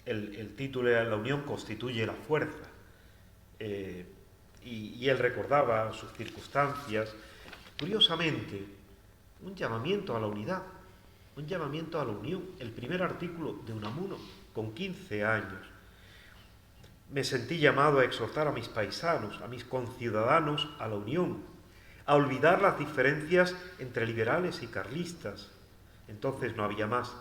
[SPEAKER 4] el título era La unión constituye la fuerza. Y él recordaba sus circunstancias. Curiosamente, un llamamiento a la unidad, un llamamiento a la unión, el primer artículo de Unamuno, con 15 años. Me sentí llamado a exhortar a mis paisanos, a mis conciudadanos, a la unión, a olvidar las diferencias entre liberales y carlistas, entonces no había más,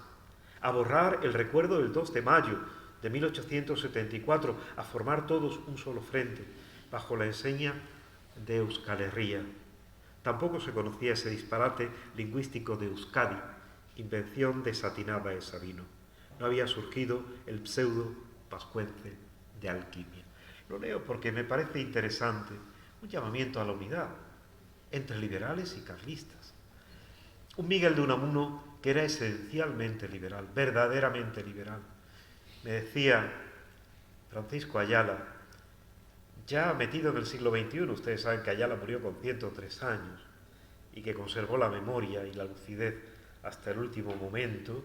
[SPEAKER 4] a borrar el recuerdo del 2 de mayo de 1874, a formar todos un solo frente, bajo la enseña de Euskal Herria. Tampoco se conocía ese disparate lingüístico de Euskadi, invención desatinada de Sabino. No había surgido el pseudo pascuense de alquimia. Lo leo porque me parece interesante, un llamamiento a la unidad entre liberales y carlistas. Un Miguel de Unamuno que era esencialmente liberal, verdaderamente liberal. Me decía Francisco Ayala, ya metido en el siglo XXI, ustedes saben que Ayala murió con 103 años y que conservó la memoria y la lucidez hasta el último momento,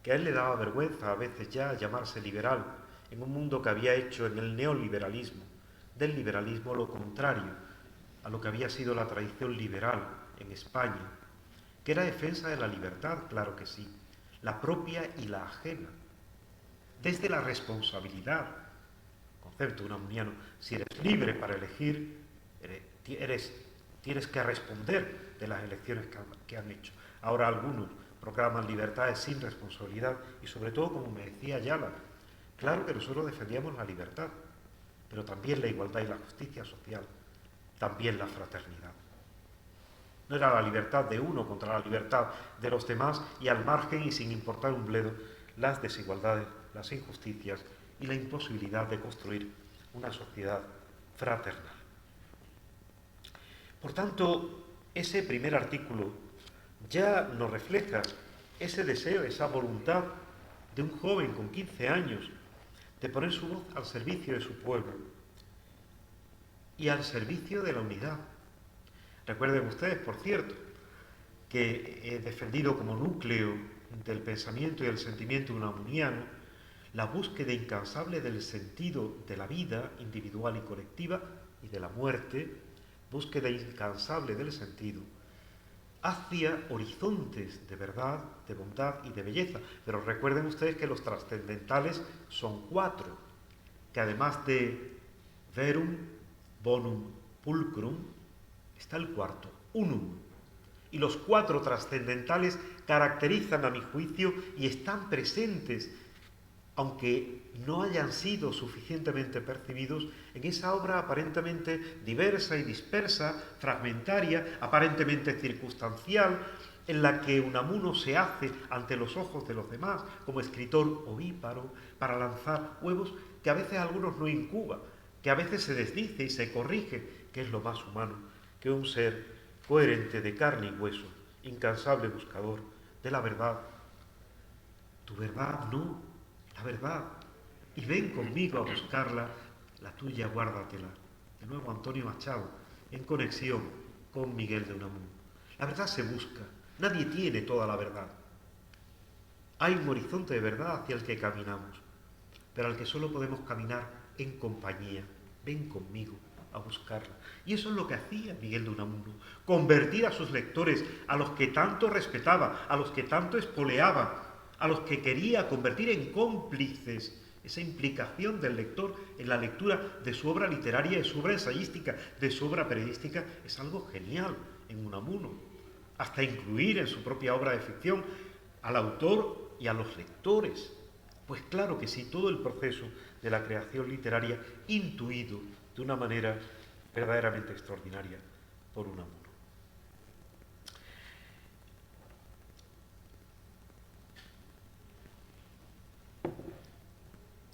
[SPEAKER 4] que a él le daba vergüenza a veces ya llamarse liberal en un mundo que había hecho en el neoliberalismo, del liberalismo lo contrario a lo que había sido la tradición liberal en España, que era defensa de la libertad, claro que sí, la propia y la ajena, desde la responsabilidad, concepto unamuniano, si eres libre para elegir, tienes que responder de las elecciones que han hecho. Ahora algunos proclaman libertades sin responsabilidad y sobre todo, como me decía Ayala, claro que nosotros defendíamos la libertad, pero también la igualdad y la justicia social, también la fraternidad. No era la libertad de uno contra la libertad de los demás y al margen y sin importar un bledo las desigualdades, las injusticias y la imposibilidad de construir una sociedad fraternal. Por tanto, ese primer artículo ya nos refleja ese deseo, esa voluntad de un joven con 15 años de poner su voz al servicio de su pueblo y al servicio de la unidad. Recuerden ustedes, por cierto, que he defendido como núcleo del pensamiento y del sentimiento unamuniano la búsqueda incansable del sentido de la vida individual y colectiva y de la muerte, búsqueda incansable del sentido, hacia horizontes de verdad, de bondad y de belleza. Pero recuerden ustedes que los trascendentales son 4, que además de verum, bonum, pulcrum, está el cuarto, unum. Y los 4 trascendentales caracterizan, a mi juicio, y están presentes, aunque no hayan sido suficientemente percibidos, en esa obra aparentemente diversa y dispersa, fragmentaria, aparentemente circunstancial, en la que Unamuno se hace ante los ojos de los demás como escritor ovíparo para lanzar huevos que a veces algunos no incuba, que a veces se desdice y se corrige, que es lo más humano, que un ser coherente de carne y hueso, incansable buscador de la verdad. Tu verdad no, la verdad, y ven conmigo a buscarla, la tuya guárdatela. De nuevo Antonio Machado, en conexión con Miguel de Unamuno. La verdad se busca, nadie tiene toda la verdad. Hay un horizonte de verdad hacia el que caminamos, pero al que solo podemos caminar en compañía. Ven conmigo, a buscarla. Y eso es lo que hacía Miguel de Unamuno, convertir a sus lectores, a los que tanto respetaba, a los que tanto espoleaba, a los que quería convertir en cómplices. Esa implicación del lector en la lectura de su obra literaria, de su obra ensayística, de su obra periodística, es algo genial en Unamuno. Hasta incluir en su propia obra de ficción al autor y a los lectores. Pues claro que sí, todo el proceso de la creación literaria intuido de una manera verdaderamente extraordinaria por Unamuno.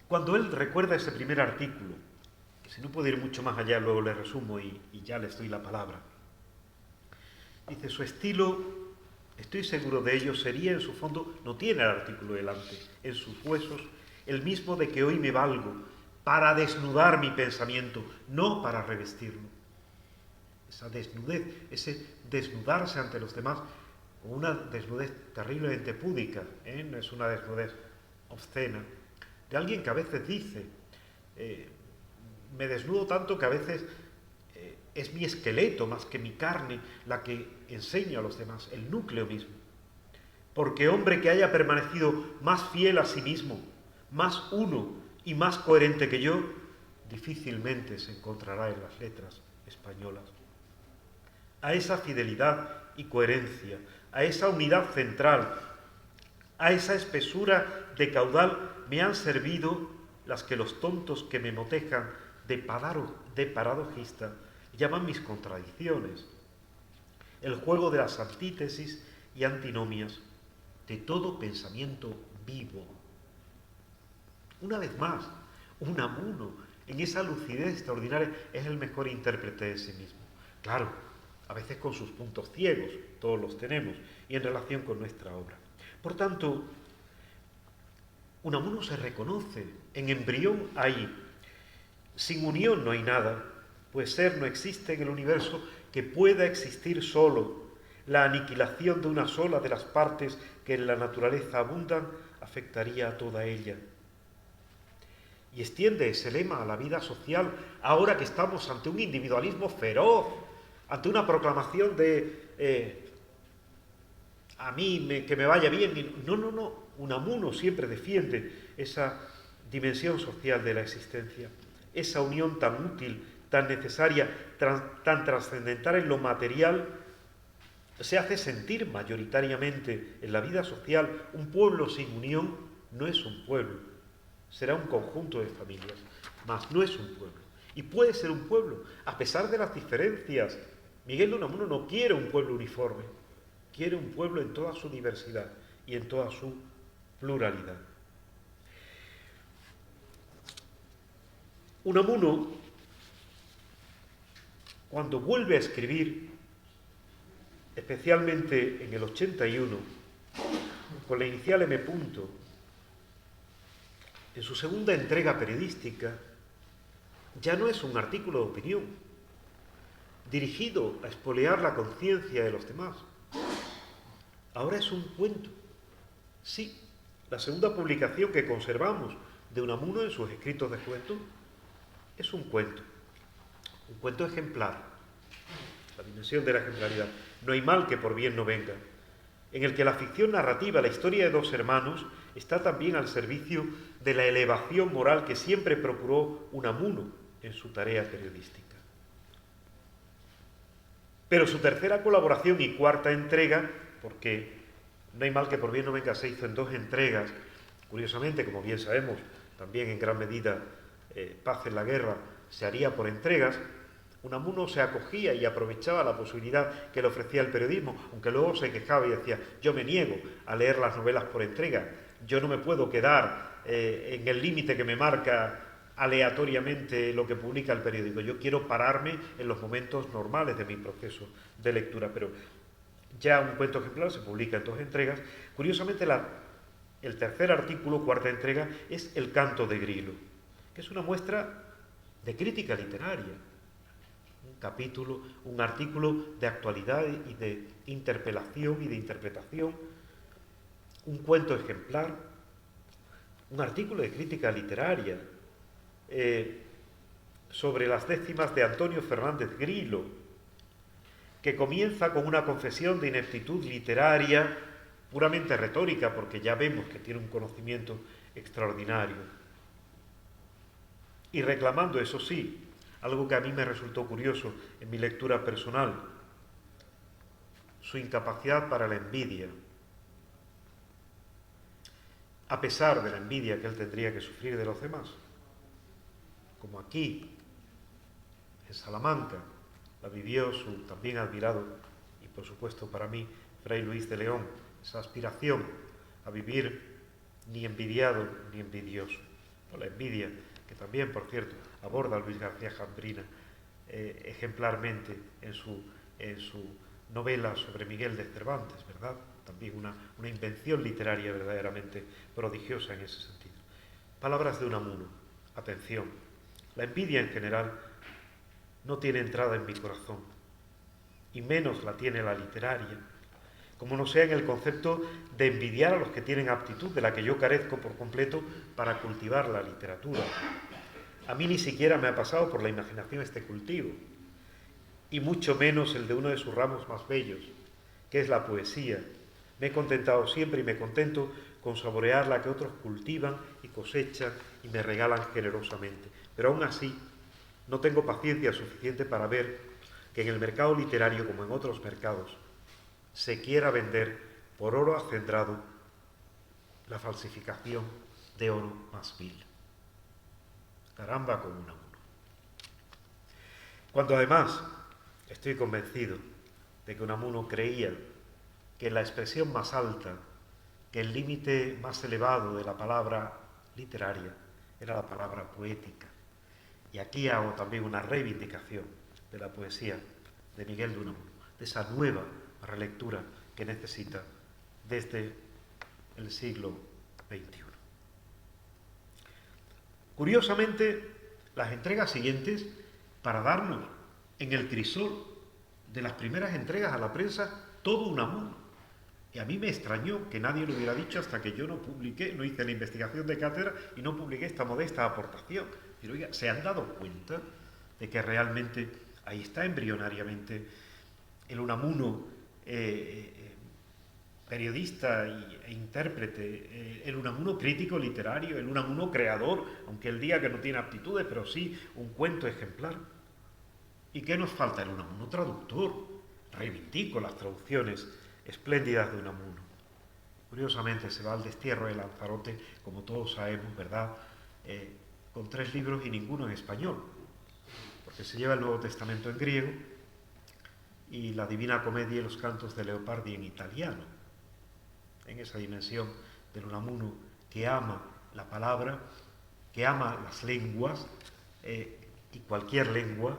[SPEAKER 4] Cuando él recuerda ese primer artículo, que si no puedo ir mucho más allá, luego le resumo y ya les doy la palabra, dice, su estilo, estoy seguro de ello, sería en su fondo, no tiene el artículo delante, en sus huesos, el mismo de que hoy me valgo para desnudar mi pensamiento, no para revestirlo. Esa desnudez, ese desnudarse ante los demás, una desnudez terriblemente púdica, no es una desnudez obscena, de alguien que a veces dice, me desnudo tanto que a veces es mi esqueleto más que mi carne la que enseño a los demás, el núcleo mismo. Porque hombre que haya permanecido más fiel a sí mismo, más uno y más coherente que yo, difícilmente se encontrará en las letras españolas. A esa fidelidad y coherencia, a esa unidad central, a esa espesura de caudal me han servido las que los tontos que me motejan de paradojista llaman mis contradicciones, el juego de las antítesis y antinomias de todo pensamiento vivo. Una vez más, Unamuno, en esa lucidez extraordinaria, es el mejor intérprete de sí mismo. Claro, a veces con sus puntos ciegos, todos los tenemos, y en relación con nuestra obra. Por tanto, Unamuno se reconoce, en embrión hay, sin unión no hay nada, pues ser no existe en el universo que pueda existir solo. La aniquilación de una sola de las partes que en la naturaleza abundan afectaría a toda ella. Y extiende ese lema a la vida social ahora que estamos ante un individualismo feroz, ante una proclamación de a mí que me vaya bien. No. Unamuno siempre defiende esa dimensión social de la existencia, esa unión tan útil, tan necesaria, tan trascendental en lo material, se hace sentir mayoritariamente en la vida social. Un pueblo sin unión no es un pueblo, será un conjunto de familias, mas no es un pueblo. Y puede ser un pueblo, a pesar de las diferencias. Miguel de Unamuno no quiere un pueblo uniforme, quiere un pueblo en toda su diversidad y en toda su pluralidad. Unamuno, cuando vuelve a escribir, especialmente en el 81, con la inicial M. En su segunda entrega periodística, ya no es un artículo de opinión, dirigido a espolear la conciencia de los demás. Ahora es un cuento. Sí, la segunda publicación que conservamos de Unamuno en sus escritos de juventud es un cuento ejemplar, la dimensión de la ejemplaridad. No hay mal que por bien no venga, en el que la ficción narrativa, la historia de dos hermanos, está también al servicio de la elevación moral que siempre procuró Unamuno en su tarea periodística. Pero su tercera colaboración y cuarta entrega, porque No hay mal que por bien no venga, se hizo en 2 entregas, curiosamente, como bien sabemos, también en gran medida Paz en la Guerra se haría por entregas. Unamuno se acogía y aprovechaba la posibilidad que le ofrecía el periodismo, aunque luego se quejaba y decía: yo me niego a leer las novelas por entrega, yo no me puedo quedar en el límite que me marca aleatoriamente lo que publica el periódico, yo quiero pararme en los momentos normales de mi proceso de lectura. Pero ya un cuento ejemplar se publica en 2 entregas. Curiosamente, el tercer artículo, cuarta entrega, es El canto de Grilo, que es una muestra de crítica literaria, un artículo de actualidad y de interpelación y de interpretación, un cuento ejemplar, un artículo de crítica literaria, sobre las décimas de Antonio Fernández Grilo, que comienza con una confesión de ineptitud literaria puramente retórica, porque ya vemos que tiene un conocimiento extraordinario, y reclamando, eso sí, algo que a mí me resultó curioso en mi lectura personal, su incapacidad para la envidia, a pesar de la envidia que él tendría que sufrir de los demás, como aquí, en Salamanca, la vivió su también admirado, y por supuesto para mí, Fray Luis de León, esa aspiración a vivir ni envidiado ni envidioso. O la envidia, que también, por cierto, aborda Luis García Jambrina ejemplarmente en su novela sobre Miguel de Cervantes, ¿verdad? También una invención literaria verdaderamente prodigiosa en ese sentido. Palabras de Unamuno. Atención. La envidia en general no tiene entrada en mi corazón, y menos la tiene la literaria, como no sea en el concepto de envidiar a los que tienen aptitud, de la que yo carezco por completo, para cultivar la literatura. A mí ni siquiera me ha pasado por la imaginación este cultivo, y mucho menos el de uno de sus ramos más bellos, que es la poesía. Me he contentado siempre y me contento con saborear la que otros cultivan y cosechan y me regalan generosamente. Pero aún así, no tengo paciencia suficiente para ver que en el mercado literario, como en otros mercados, se quiera vender por oro acendrado la falsificación de oro más vil. Caramba con Unamuno. Cuando además estoy convencido de que Unamuno creía que la expresión más alta, que el límite más elevado de la palabra literaria era la palabra poética. Y aquí hago también una reivindicación de la poesía de Miguel de Unamuno, de esa nueva relectura que necesita desde el siglo XXI. Curiosamente, las entregas siguientes, para darnos en el crisol de las primeras entregas a la prensa, todo Unamuno. Y a mí me extrañó que nadie lo hubiera dicho hasta que yo no publiqué, no hice la investigación de cátedra y no publiqué esta modesta aportación. Pero oiga, ¿se han dado cuenta de que realmente ahí está embrionariamente el Unamuno periodista e intérprete, el Unamuno crítico literario, el Unamuno creador, aunque él diga que no tiene aptitudes, pero sí un cuento ejemplar? ¿Y qué nos falta? El Unamuno traductor. Reivindico las traducciones espléndidas de Unamuno. Curiosamente se va al destierro de Lanzarote, como todos sabemos, ¿verdad?, con 3 libros y ninguno en español, porque se lleva el Nuevo Testamento en griego y la Divina Comedia y los cantos de Leopardi en italiano, en esa dimensión del Unamuno que ama la palabra, que ama las lenguas y cualquier lengua,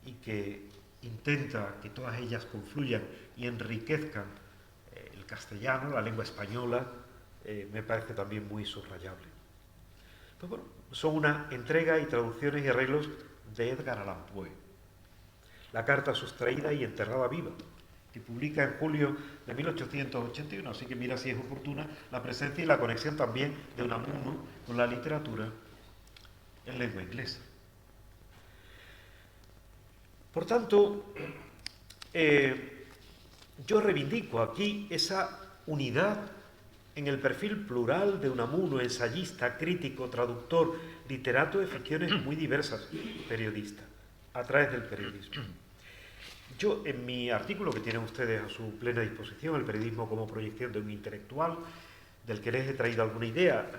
[SPEAKER 4] y que intenta que todas ellas confluyan y enriquezcan el castellano, la lengua española, me parece también muy subrayable. Pues bueno, son una entrega y traducciones y arreglos de Edgar Allan Poe. La carta sustraída y enterrada viva, que publica en julio de 1881, así que mira si es oportuna la presencia y la conexión también de Unamuno con la literatura en lengua inglesa. Por tanto, yo reivindico aquí esa unidad en el perfil plural de Unamuno, ensayista, crítico, traductor, literato de ficciones muy diversas, periodista, a través del periodismo. Yo, en mi artículo que tienen ustedes a su plena disposición, El periodismo como proyección de un intelectual, del que les he traído alguna idea,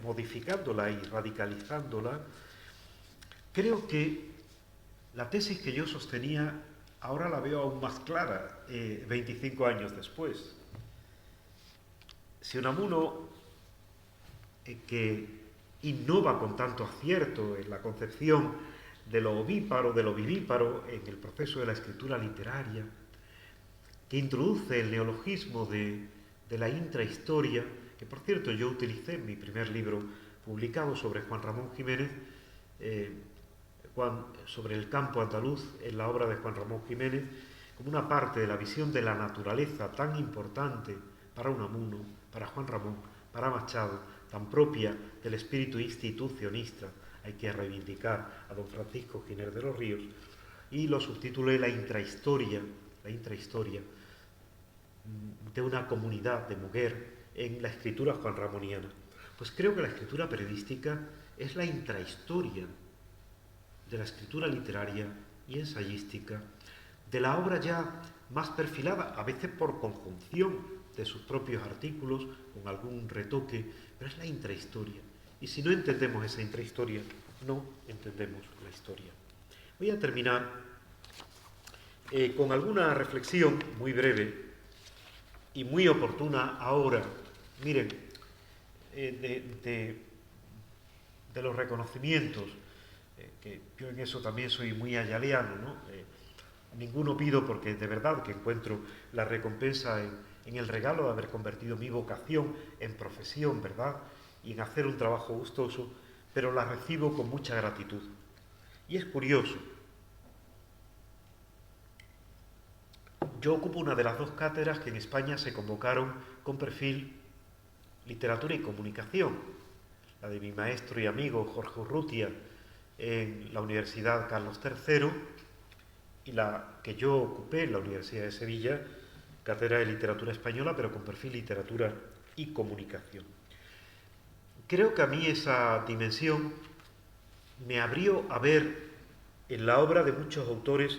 [SPEAKER 4] modificándola y radicalizándola, creo que la tesis que yo sostenía ahora la veo aún más clara, 25 años después. Si Unamuno, que innova con tanto acierto en la concepción de lo ovíparo, de lo vivíparo, en el proceso de la escritura literaria, que introduce el neologismo de la intrahistoria, que por cierto yo utilicé en mi primer libro publicado sobre Juan Ramón Jiménez, sobre el campo andaluz, en la obra de Juan Ramón Jiménez, como una parte de la visión de la naturaleza tan importante para Unamuno, para Juan Ramón, para Machado, tan propia del espíritu institucionista, hay que reivindicar a don Francisco Giner de los Ríos, y lo subtitulé la intrahistoria de una comunidad de mujer en la escritura juanramoniana. Pues creo que la escritura periodística es la intrahistoria de la escritura literaria y ensayística, de la obra ya más perfilada, a veces por conjunción de sus propios artículos, con algún retoque, pero es la intrahistoria. Y si no entendemos esa intrahistoria, no entendemos la historia. Voy a terminar con alguna reflexión muy breve y muy oportuna ahora. Miren, de los reconocimientos, que yo en eso también soy muy ayaleano, ¿no? Ninguno pido, porque de verdad que encuentro la recompensa en el regalo de haber convertido mi vocación en profesión, ¿verdad? Y en hacer un trabajo gustoso, pero la recibo con mucha gratitud. Y es curioso. Yo ocupo una de las 2 cátedras que en España se convocaron con perfil literatura y comunicación, la de mi maestro y amigo Jorge Urrutia en la Universidad Carlos III, y la que yo ocupé en la Universidad de Sevilla, cátedra de literatura española, pero con perfil literatura y comunicación. Creo que a mí esa dimensión me abrió a ver en la obra de muchos autores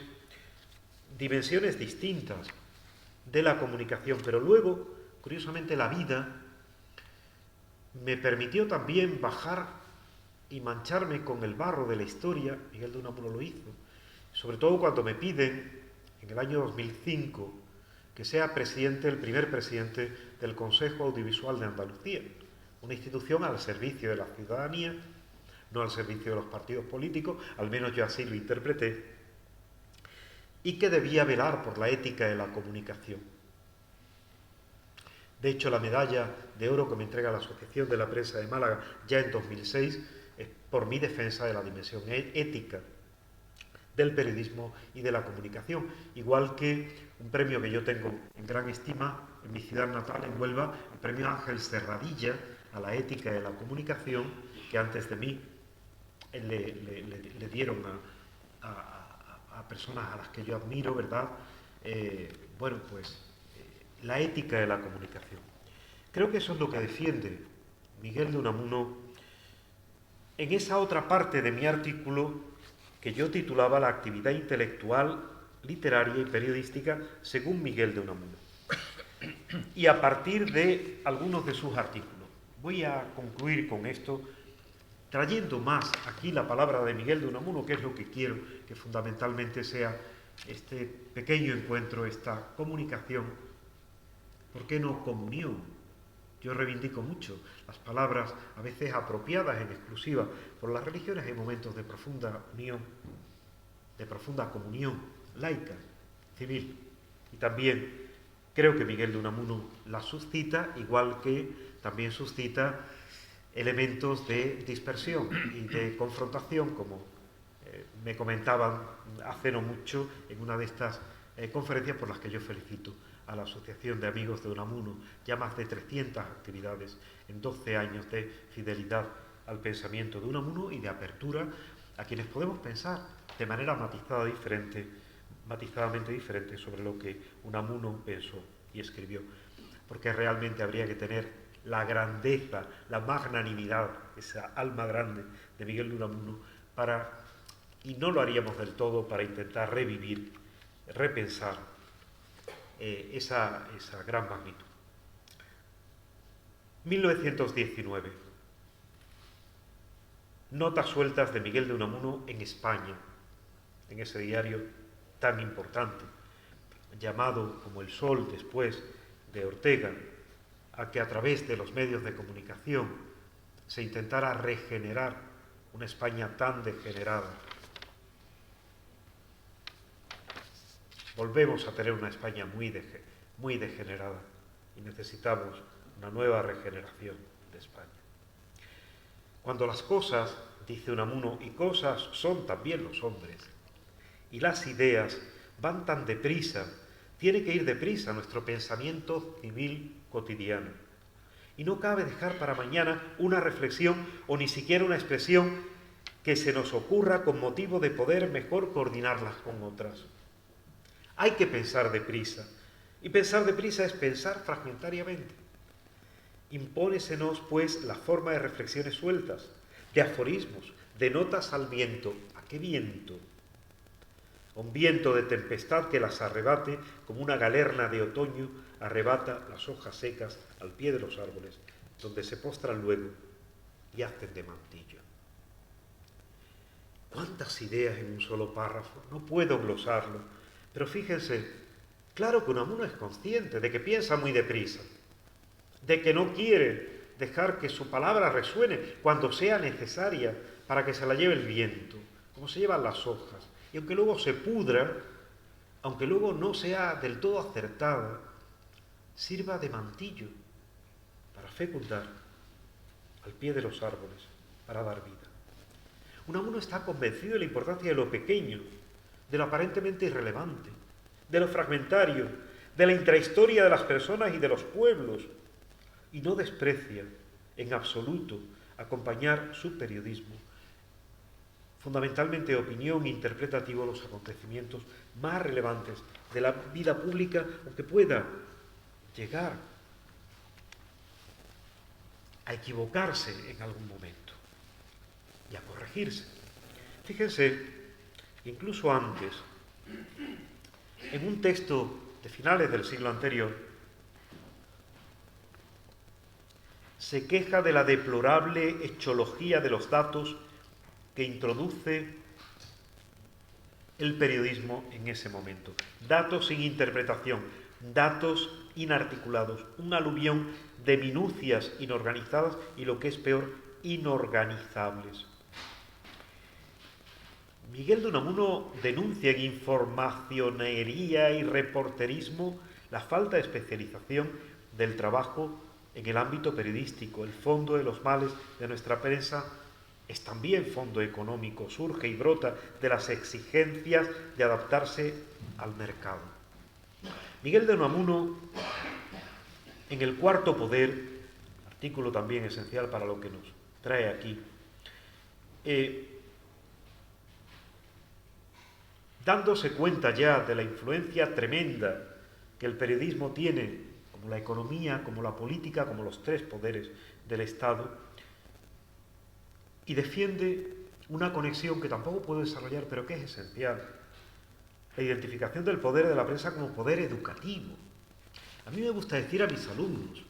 [SPEAKER 4] dimensiones distintas de la comunicación, pero luego, curiosamente, la vida me permitió también bajar y mancharme con el barro de la historia. Miguel de Unamuno lo hizo, sobre todo cuando me piden, en el año 2005, que sea el primer presidente del Consejo Audiovisual de Andalucía, una institución al servicio de la ciudadanía, no al servicio de los partidos políticos, al menos yo así lo interpreté, y que debía velar por la ética de la comunicación. De hecho, la medalla de oro que me entrega la Asociación de la Prensa de Málaga ya en 2006 es por mi defensa de la dimensión ética del periodismo y de la comunicación, igual que un premio que yo tengo en gran estima en mi ciudad natal, en Huelva, el premio Ángel Serradilla a la ética de la comunicación, que antes de mí le dieron a personas a las que yo admiro, ¿verdad? La ética de la comunicación. Creo que eso es lo que defiende Miguel de Unamuno en esa otra parte de mi artículo que yo titulaba La actividad intelectual, literaria y periodística según Miguel de Unamuno. Y a partir de algunos de sus artículos. Voy a concluir con esto, trayendo más aquí la palabra de Miguel de Unamuno, que es lo que quiero que fundamentalmente sea este pequeño encuentro, esta comunicación. ¿Por qué no comunión? Yo reivindico mucho las palabras a veces apropiadas en exclusiva por las religiones en momentos de profunda unión, de profunda comunión laica, civil. Y también creo que Miguel de Unamuno la suscita, igual que también suscita elementos de dispersión y de confrontación, como me comentaban hace no mucho en una de estas conferencias por las que yo felicito a la Asociación de Amigos de Unamuno, ya más de 300 actividades en 12 años de fidelidad al pensamiento de Unamuno y de apertura a quienes podemos pensar de manera matizadamente diferente sobre lo que Unamuno pensó y escribió, porque realmente habría que tener la grandeza, la magnanimidad, esa alma grande de Miguel de Unamuno y no lo haríamos del todo, para intentar revivir, repensar esa gran magnitud. 1919. Notas sueltas de Miguel de Unamuno en España, en ese diario tan importante, llamado como El Sol después de Ortega, a que a través de los medios de comunicación se intentara regenerar una España tan degenerada. Volvemos a tener una España muy degenerada y necesitamos una nueva regeneración de España. Cuando las cosas, dice Unamuno, y cosas son también los hombres, y las ideas van tan deprisa, tiene que ir deprisa nuestro pensamiento civil cotidiano. Y no cabe dejar para mañana una reflexión o ni siquiera una expresión que se nos ocurra con motivo de poder mejor coordinarlas con otras. Hay que pensar deprisa, y pensar deprisa es pensar fragmentariamente. Impónesenos, pues, la forma de reflexiones sueltas, de aforismos, de notas al viento. ¿A qué viento? Un viento de tempestad que las arrebate como una galerna de otoño arrebata las hojas secas al pie de los árboles, donde se postran luego y hacen de mantillo. ¿Cuántas ideas en un solo párrafo? No puedo glosarlo, pero fíjense, claro que Unamuno es consciente de que piensa muy deprisa, de que no quiere dejar que su palabra resuene cuando sea necesaria para que se la lleve el viento, como se llevan las hojas, y aunque luego se pudra, aunque luego no sea del todo acertada, sirva de mantillo para fecundar al pie de los árboles, para dar vida. Unamuno está convencido de la importancia de lo pequeño, de lo aparentemente irrelevante, de lo fragmentario, de la intrahistoria de las personas y de los pueblos, y no desprecia en absoluto acompañar su periodismo, fundamentalmente de opinión interpretativo, los acontecimientos más relevantes de la vida pública, aunque pueda llegar a equivocarse en algún momento y a corregirse. Fíjense, incluso antes, en un texto de finales del siglo anterior, se queja de la deplorable echología de los datos que introduce el periodismo en ese momento. Datos sin interpretación, datos inarticulados, un aluvión de minucias inorganizadas y, lo que es peor, inorganizables. Miguel de Unamuno denuncia en informacionería y reporterismo la falta de especialización del trabajo en el ámbito periodístico. El fondo de los males de nuestra prensa es también fondo económico, surge y brota de las exigencias de adaptarse al mercado. Miguel de Unamuno, en El cuarto poder, artículo también esencial para lo que nos trae aquí, dándose cuenta ya de la influencia tremenda que el periodismo tiene, como la economía, como la política, como los tres poderes del Estado, y defiende una conexión que tampoco puedo desarrollar, pero que es esencial: la identificación del poder de la prensa como poder educativo. A mí me gusta decir a mis alumnos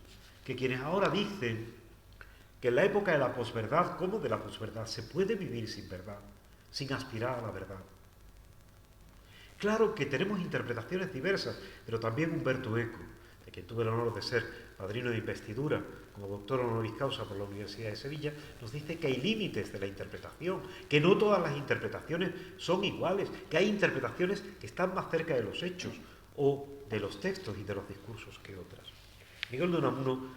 [SPEAKER 4] que quienes ahora dicen que en la época de la posverdad, ¿cómo de la posverdad? Se puede vivir sin verdad, sin aspirar a la verdad. Claro que tenemos interpretaciones diversas, pero también Humberto Eco, de quien tuve el honor de ser padrino de investidura como doctor honoris causa por la Universidad de Sevilla, nos dice que hay límites de la interpretación, que no todas las interpretaciones son iguales, que hay interpretaciones que están más cerca de los hechos o de los textos y de los discursos que otras. Miguel de Unamuno,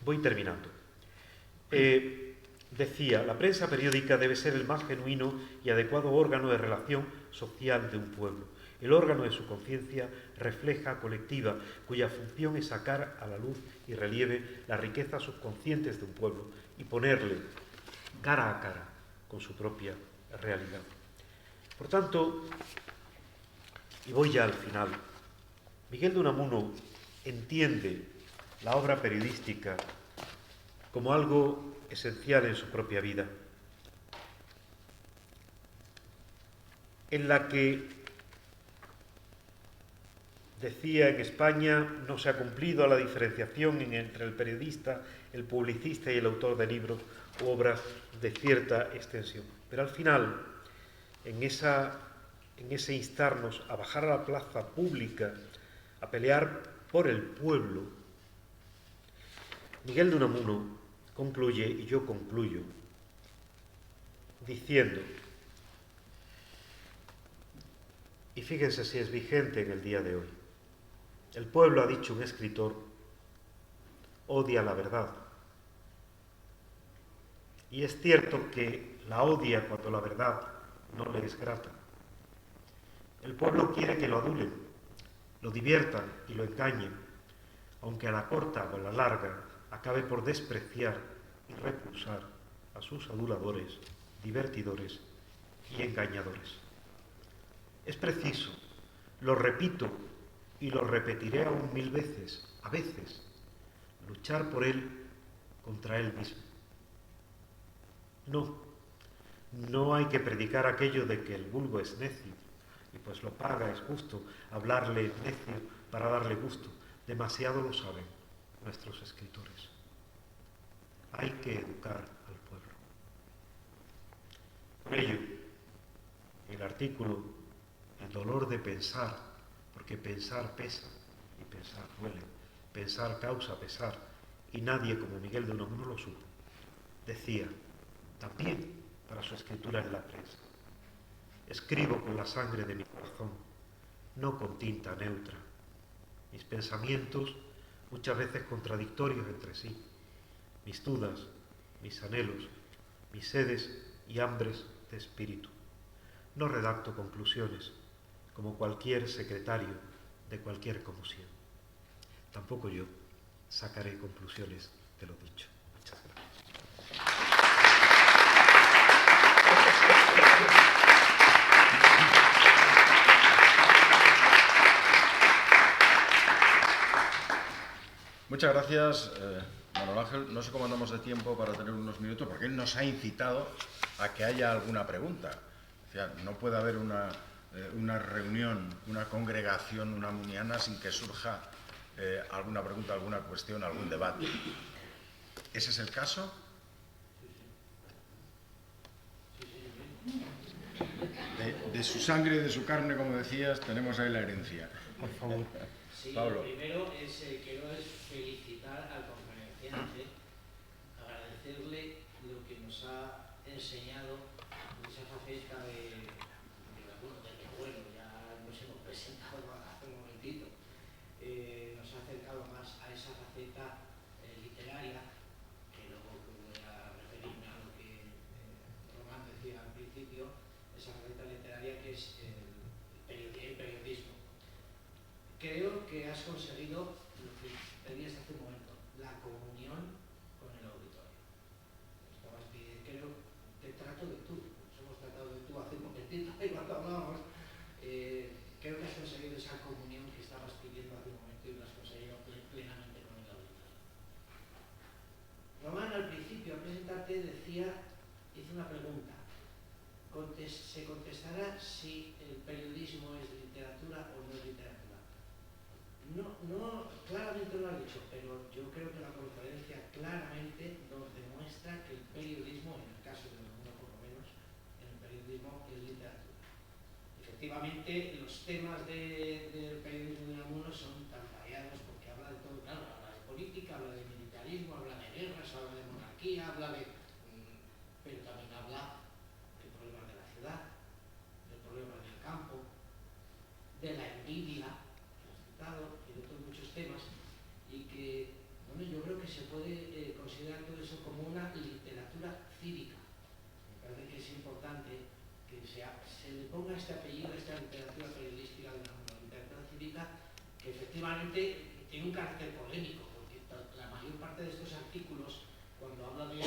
[SPEAKER 4] voy terminando, decía: la prensa periódica debe ser el más genuino y adecuado órgano de relación social de un pueblo. El órgano de su conciencia refleja colectiva, cuya función es sacar a la luz y relieve las riquezas subconscientes de un pueblo y ponerle cara a cara con su propia realidad. Por tanto, y voy ya al final, Miguel de Unamuno entiende la obra periodística como algo esencial en su propia vida, en la que, decía, en España no se ha cumplido la diferenciación entre el periodista, el publicista y el autor de libros u obras de cierta extensión. Pero al final, en ese instarnos a bajar a la plaza pública, a pelear por el pueblo, Miguel de Unamuno concluye, y yo concluyo, diciendo, y fíjense si es vigente en el día de hoy: el pueblo, ha dicho un escritor, odia la verdad. Y es cierto que la odia cuando la verdad no le es grata. El pueblo quiere que lo adulen, lo diviertan y lo engañen, aunque a la corta o a la larga acabe por despreciar y repulsar a sus aduladores divertidores y engañadores. Es preciso, lo repito y lo repetiré aún 1000 veces, a veces, luchar por él contra él mismo. No hay que predicar aquello de que el vulgo es necio, y pues lo paga, es justo hablarle necio para darle gusto. Demasiado lo saben nuestros escritores. Hay que educar al pueblo. Por ello, el artículo, el dolor de pensar, porque pensar pesa y pensar duele, pensar causa pesar, y nadie como Miguel de Unamuno lo supo. Decía, también para su escritura en la prensa: escribo con la sangre de mi corazón, no con tinta neutra. Mis pensamientos, muchas veces contradictorios entre sí, mis dudas, mis anhelos, mis sedes y hambres de espíritu. No redacto conclusiones, como cualquier secretario de cualquier comisión. Tampoco yo sacaré conclusiones de lo dicho. Muchas gracias.
[SPEAKER 1] Muchas gracias, Manuel Ángel. No sé cómo andamos de tiempo para tener unos minutos, porque él nos ha incitado a que haya alguna pregunta. O sea, no puede haber una reunión, una congregación unamuniana sin que surja alguna pregunta, alguna cuestión, algún debate. ¿Ese es el caso? De su sangre y de su carne, como decías, tenemos ahí la herencia.
[SPEAKER 4] Por favor.
[SPEAKER 5] Sí,
[SPEAKER 1] Pablo.
[SPEAKER 5] Lo primero quiero felicitar al conferenciante, agradecerle lo que nos ha enseñado esa faceta de que bueno, ya nos hemos presentado hace un momentito, nos ha acercado más a esa faceta literaria, que luego voy a referirme a lo que Román decía al principio, esa faceta literaria que es el periodismo. Creo que has conseguido lo que pedías hace un momento, la comunión con el auditorio. Estabas pidiendo, te trato de tú, nos hemos tratado de tú hace un momentito, y cuando hablábamos, creo que has conseguido esa comunión que estabas pidiendo hace un momento y lo has conseguido plenamente con el auditorio. Román, al principio, al presentarte, hizo una pregunta. Se contestará si el periodismo es literatura o no es literatura. No, claramente lo ha dicho, pero yo creo que la conferencia claramente nos demuestra que el periodismo, en el caso de uno por lo menos, el periodismo es literatura. Efectivamente, los temas del periodismo de Unamuno son tan variados porque habla de todo, claro, habla de política, habla de militarismo, habla de guerras, habla de monarquía, pero también habla de problemas de la ciudad, de problemas del campo, de la envidia, y de otros muchos temas, y que, bueno, yo creo que se puede considerar todo eso como una literatura cívica. Me parece que es importante que se le ponga este apellido a esta literatura periodística de una literatura cívica que efectivamente tiene un carácter polémico, porque la mayor parte de estos artículos, cuando habla de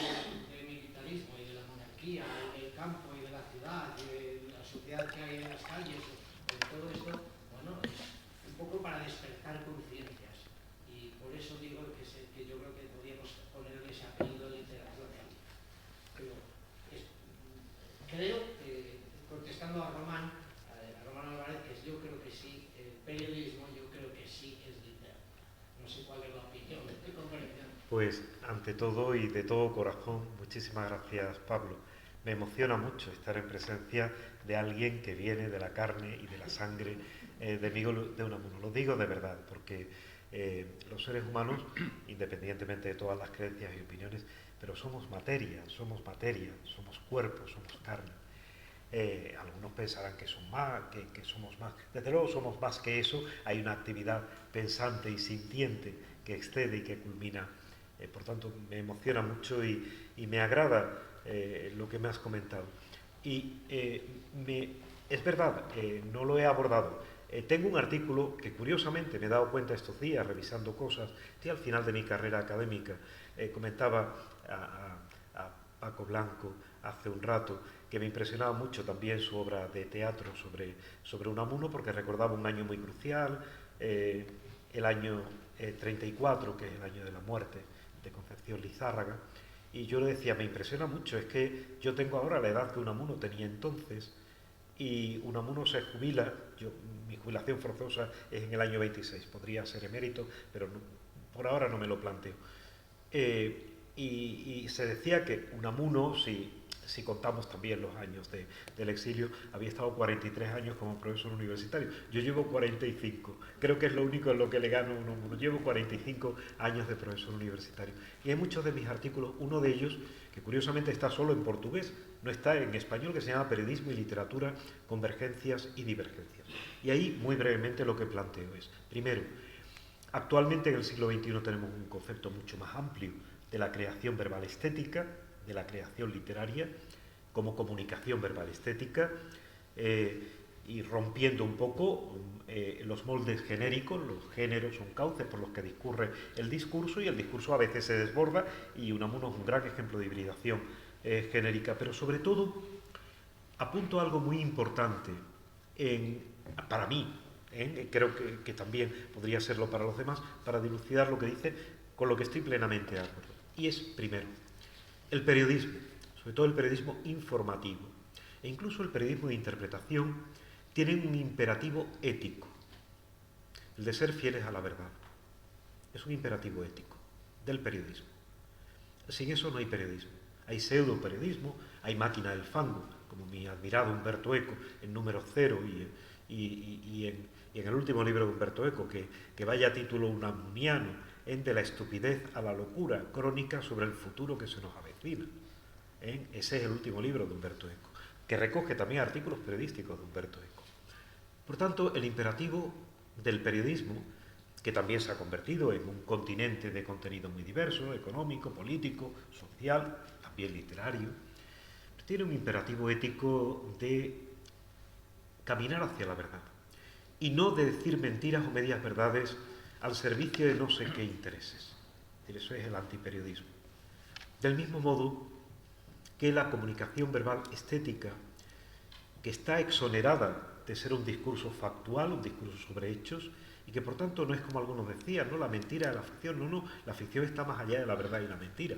[SPEAKER 5] militarismo y de la monarquía, y del campo y de la ciudad, y de la sociedad que hay en las calles, de todo esto, bueno, un poco para despertar conciencias, y por eso digo que yo creo que podríamos ponerle ese apellido de literatura cívica. Pero creo que, contestando a Román Álvarez, que yo creo que sí, el periodismo yo creo que sí es literatura. No sé cuál es la opinión de este conferenciante.
[SPEAKER 4] Pues ante todo y de todo corazón, muchísimas gracias, Pablo. Me emociona mucho estar en presencia de alguien que viene de la carne y de la sangre de Miguel de Unamuno. Lo digo de verdad, porque los seres humanos, independientemente de todas las creencias y opiniones, pero somos materia, somos cuerpo, somos carne. Algunos pensarán que son más, que somos más. Desde luego somos más que eso. Hay una actividad pensante y sintiente que excede y que culmina. Por tanto, me emociona mucho y me agrada lo que me has comentado. Y es verdad, no lo he abordado. Tengo un artículo que curiosamente me he dado cuenta estos días, revisando cosas, al final de mi carrera académica, comentaba Paco Blanco hace un rato, que me impresionaba mucho también su obra de teatro sobre Unamuno, porque recordaba un año muy crucial, el año 34, que es el año de la muerte de Concepción Lizárraga, y yo le decía, me impresiona mucho, es que yo tengo ahora la edad que Unamuno tenía entonces, y Unamuno se jubila, mi jubilación forzosa es en el año 26, podría ser emérito, pero no, por ahora no me lo planteo. Y se decía que Unamuno, si contamos también los años del exilio, había estado 43 años como profesor universitario. Yo llevo 45, creo que es lo único en lo que le gano a Unamuno. Llevo 45 años de profesor universitario. Y hay muchos de mis artículos, uno de ellos, que curiosamente está solo en portugués, no está en español, que se llama Periodismo y Literatura, Convergencias y Divergencias. Y ahí, muy brevemente, lo que planteo es, primero, actualmente en el siglo XXI tenemos un concepto mucho más amplio de la creación verbal estética, de la creación literaria, como comunicación verbal estética, y rompiendo un poco los moldes genéricos. Los géneros son cauces por los que discurre el discurso, y el discurso a veces se desborda, y Unamuno es un gran ejemplo de hibridación genérica. Pero sobre todo apunto a algo muy importante para mí, creo que también podría serlo para los demás, para dilucidar lo que dice, con lo que estoy plenamente de acuerdo. Y es, primero, el periodismo, sobre todo el periodismo informativo, e incluso el periodismo de interpretación, tienen un imperativo ético, el de ser fieles a la verdad. Es un imperativo ético del periodismo. Sin eso no hay periodismo. Hay pseudo-periodismo, hay máquina del fango, como mi admirado Umberto Eco, en Número Cero, y en el último libro de Umberto Eco, que vaya a título unamuniano, de la estupidez a la locura, crónica sobre el futuro que se nos avecina. Ese es el último libro de Umberto Eco, que recoge también artículos periodísticos de Umberto Eco. Por tanto, el imperativo del periodismo, que también se ha convertido en un continente de contenido muy diverso, económico, político, social, también literario, tiene un imperativo ético de caminar hacia la verdad, y no de decir mentiras o medias verdades al servicio de no sé qué intereses. Eso es el antiperiodismo. Del mismo modo que la comunicación verbal estética, que está exonerada de ser un discurso factual, un discurso sobre hechos, y que por tanto no es como algunos decían, ¿no? La mentira de la ficción. No, la ficción está más allá de la verdad y la mentira.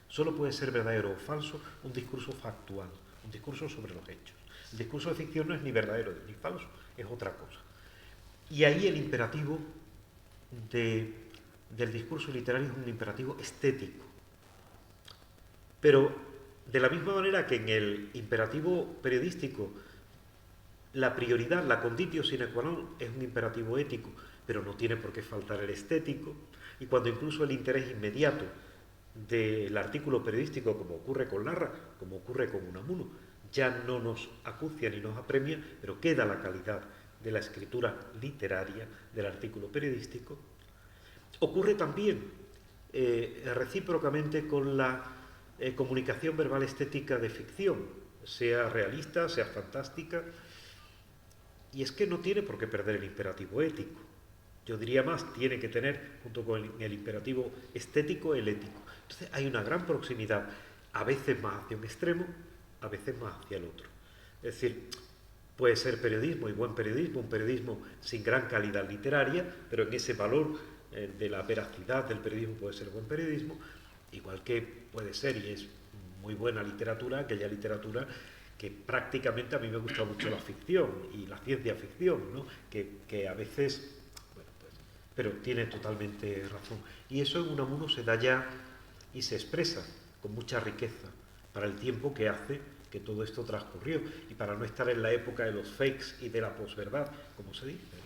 [SPEAKER 4] Solo puede ser verdadero o falso un discurso factual, un discurso sobre los hechos. El discurso de ficción no es ni verdadero ni falso, es otra cosa. Y ahí el imperativo del discurso literario es un imperativo estético. Pero de la misma manera que en el imperativo periodístico la prioridad, la conditio sine qua non, es un imperativo ético, pero no tiene por qué faltar el estético, y cuando incluso el interés inmediato del artículo periodístico, como ocurre con Larra, como ocurre con Unamuno, ya no nos acucia ni nos apremia, pero queda la calidad de la escritura literaria del artículo periodístico. Ocurre también recíprocamente con la comunicación verbal estética de ficción, sea realista, sea fantástica, y es que no tiene por qué perder el imperativo ético. Yo diría más, tiene que tener, junto con el imperativo estético, el ético. Entonces hay una gran proximidad, a veces más hacia un extremo, a veces más hacia el otro. Es decir, puede ser periodismo y buen periodismo, un periodismo sin gran calidad literaria, pero en ese valor de la veracidad del periodismo puede ser buen periodismo, igual que puede ser, y es muy buena literatura, aquella literatura que prácticamente a mí me gusta mucho la ficción y la ciencia ficción, ¿no? que a veces, bueno, pues, pero tiene totalmente razón. Y eso en Unamuno se da ya y se expresa con mucha riqueza para el tiempo que hace que todo esto transcurrió y para no estar en la época de los fakes y de la posverdad, como se dice.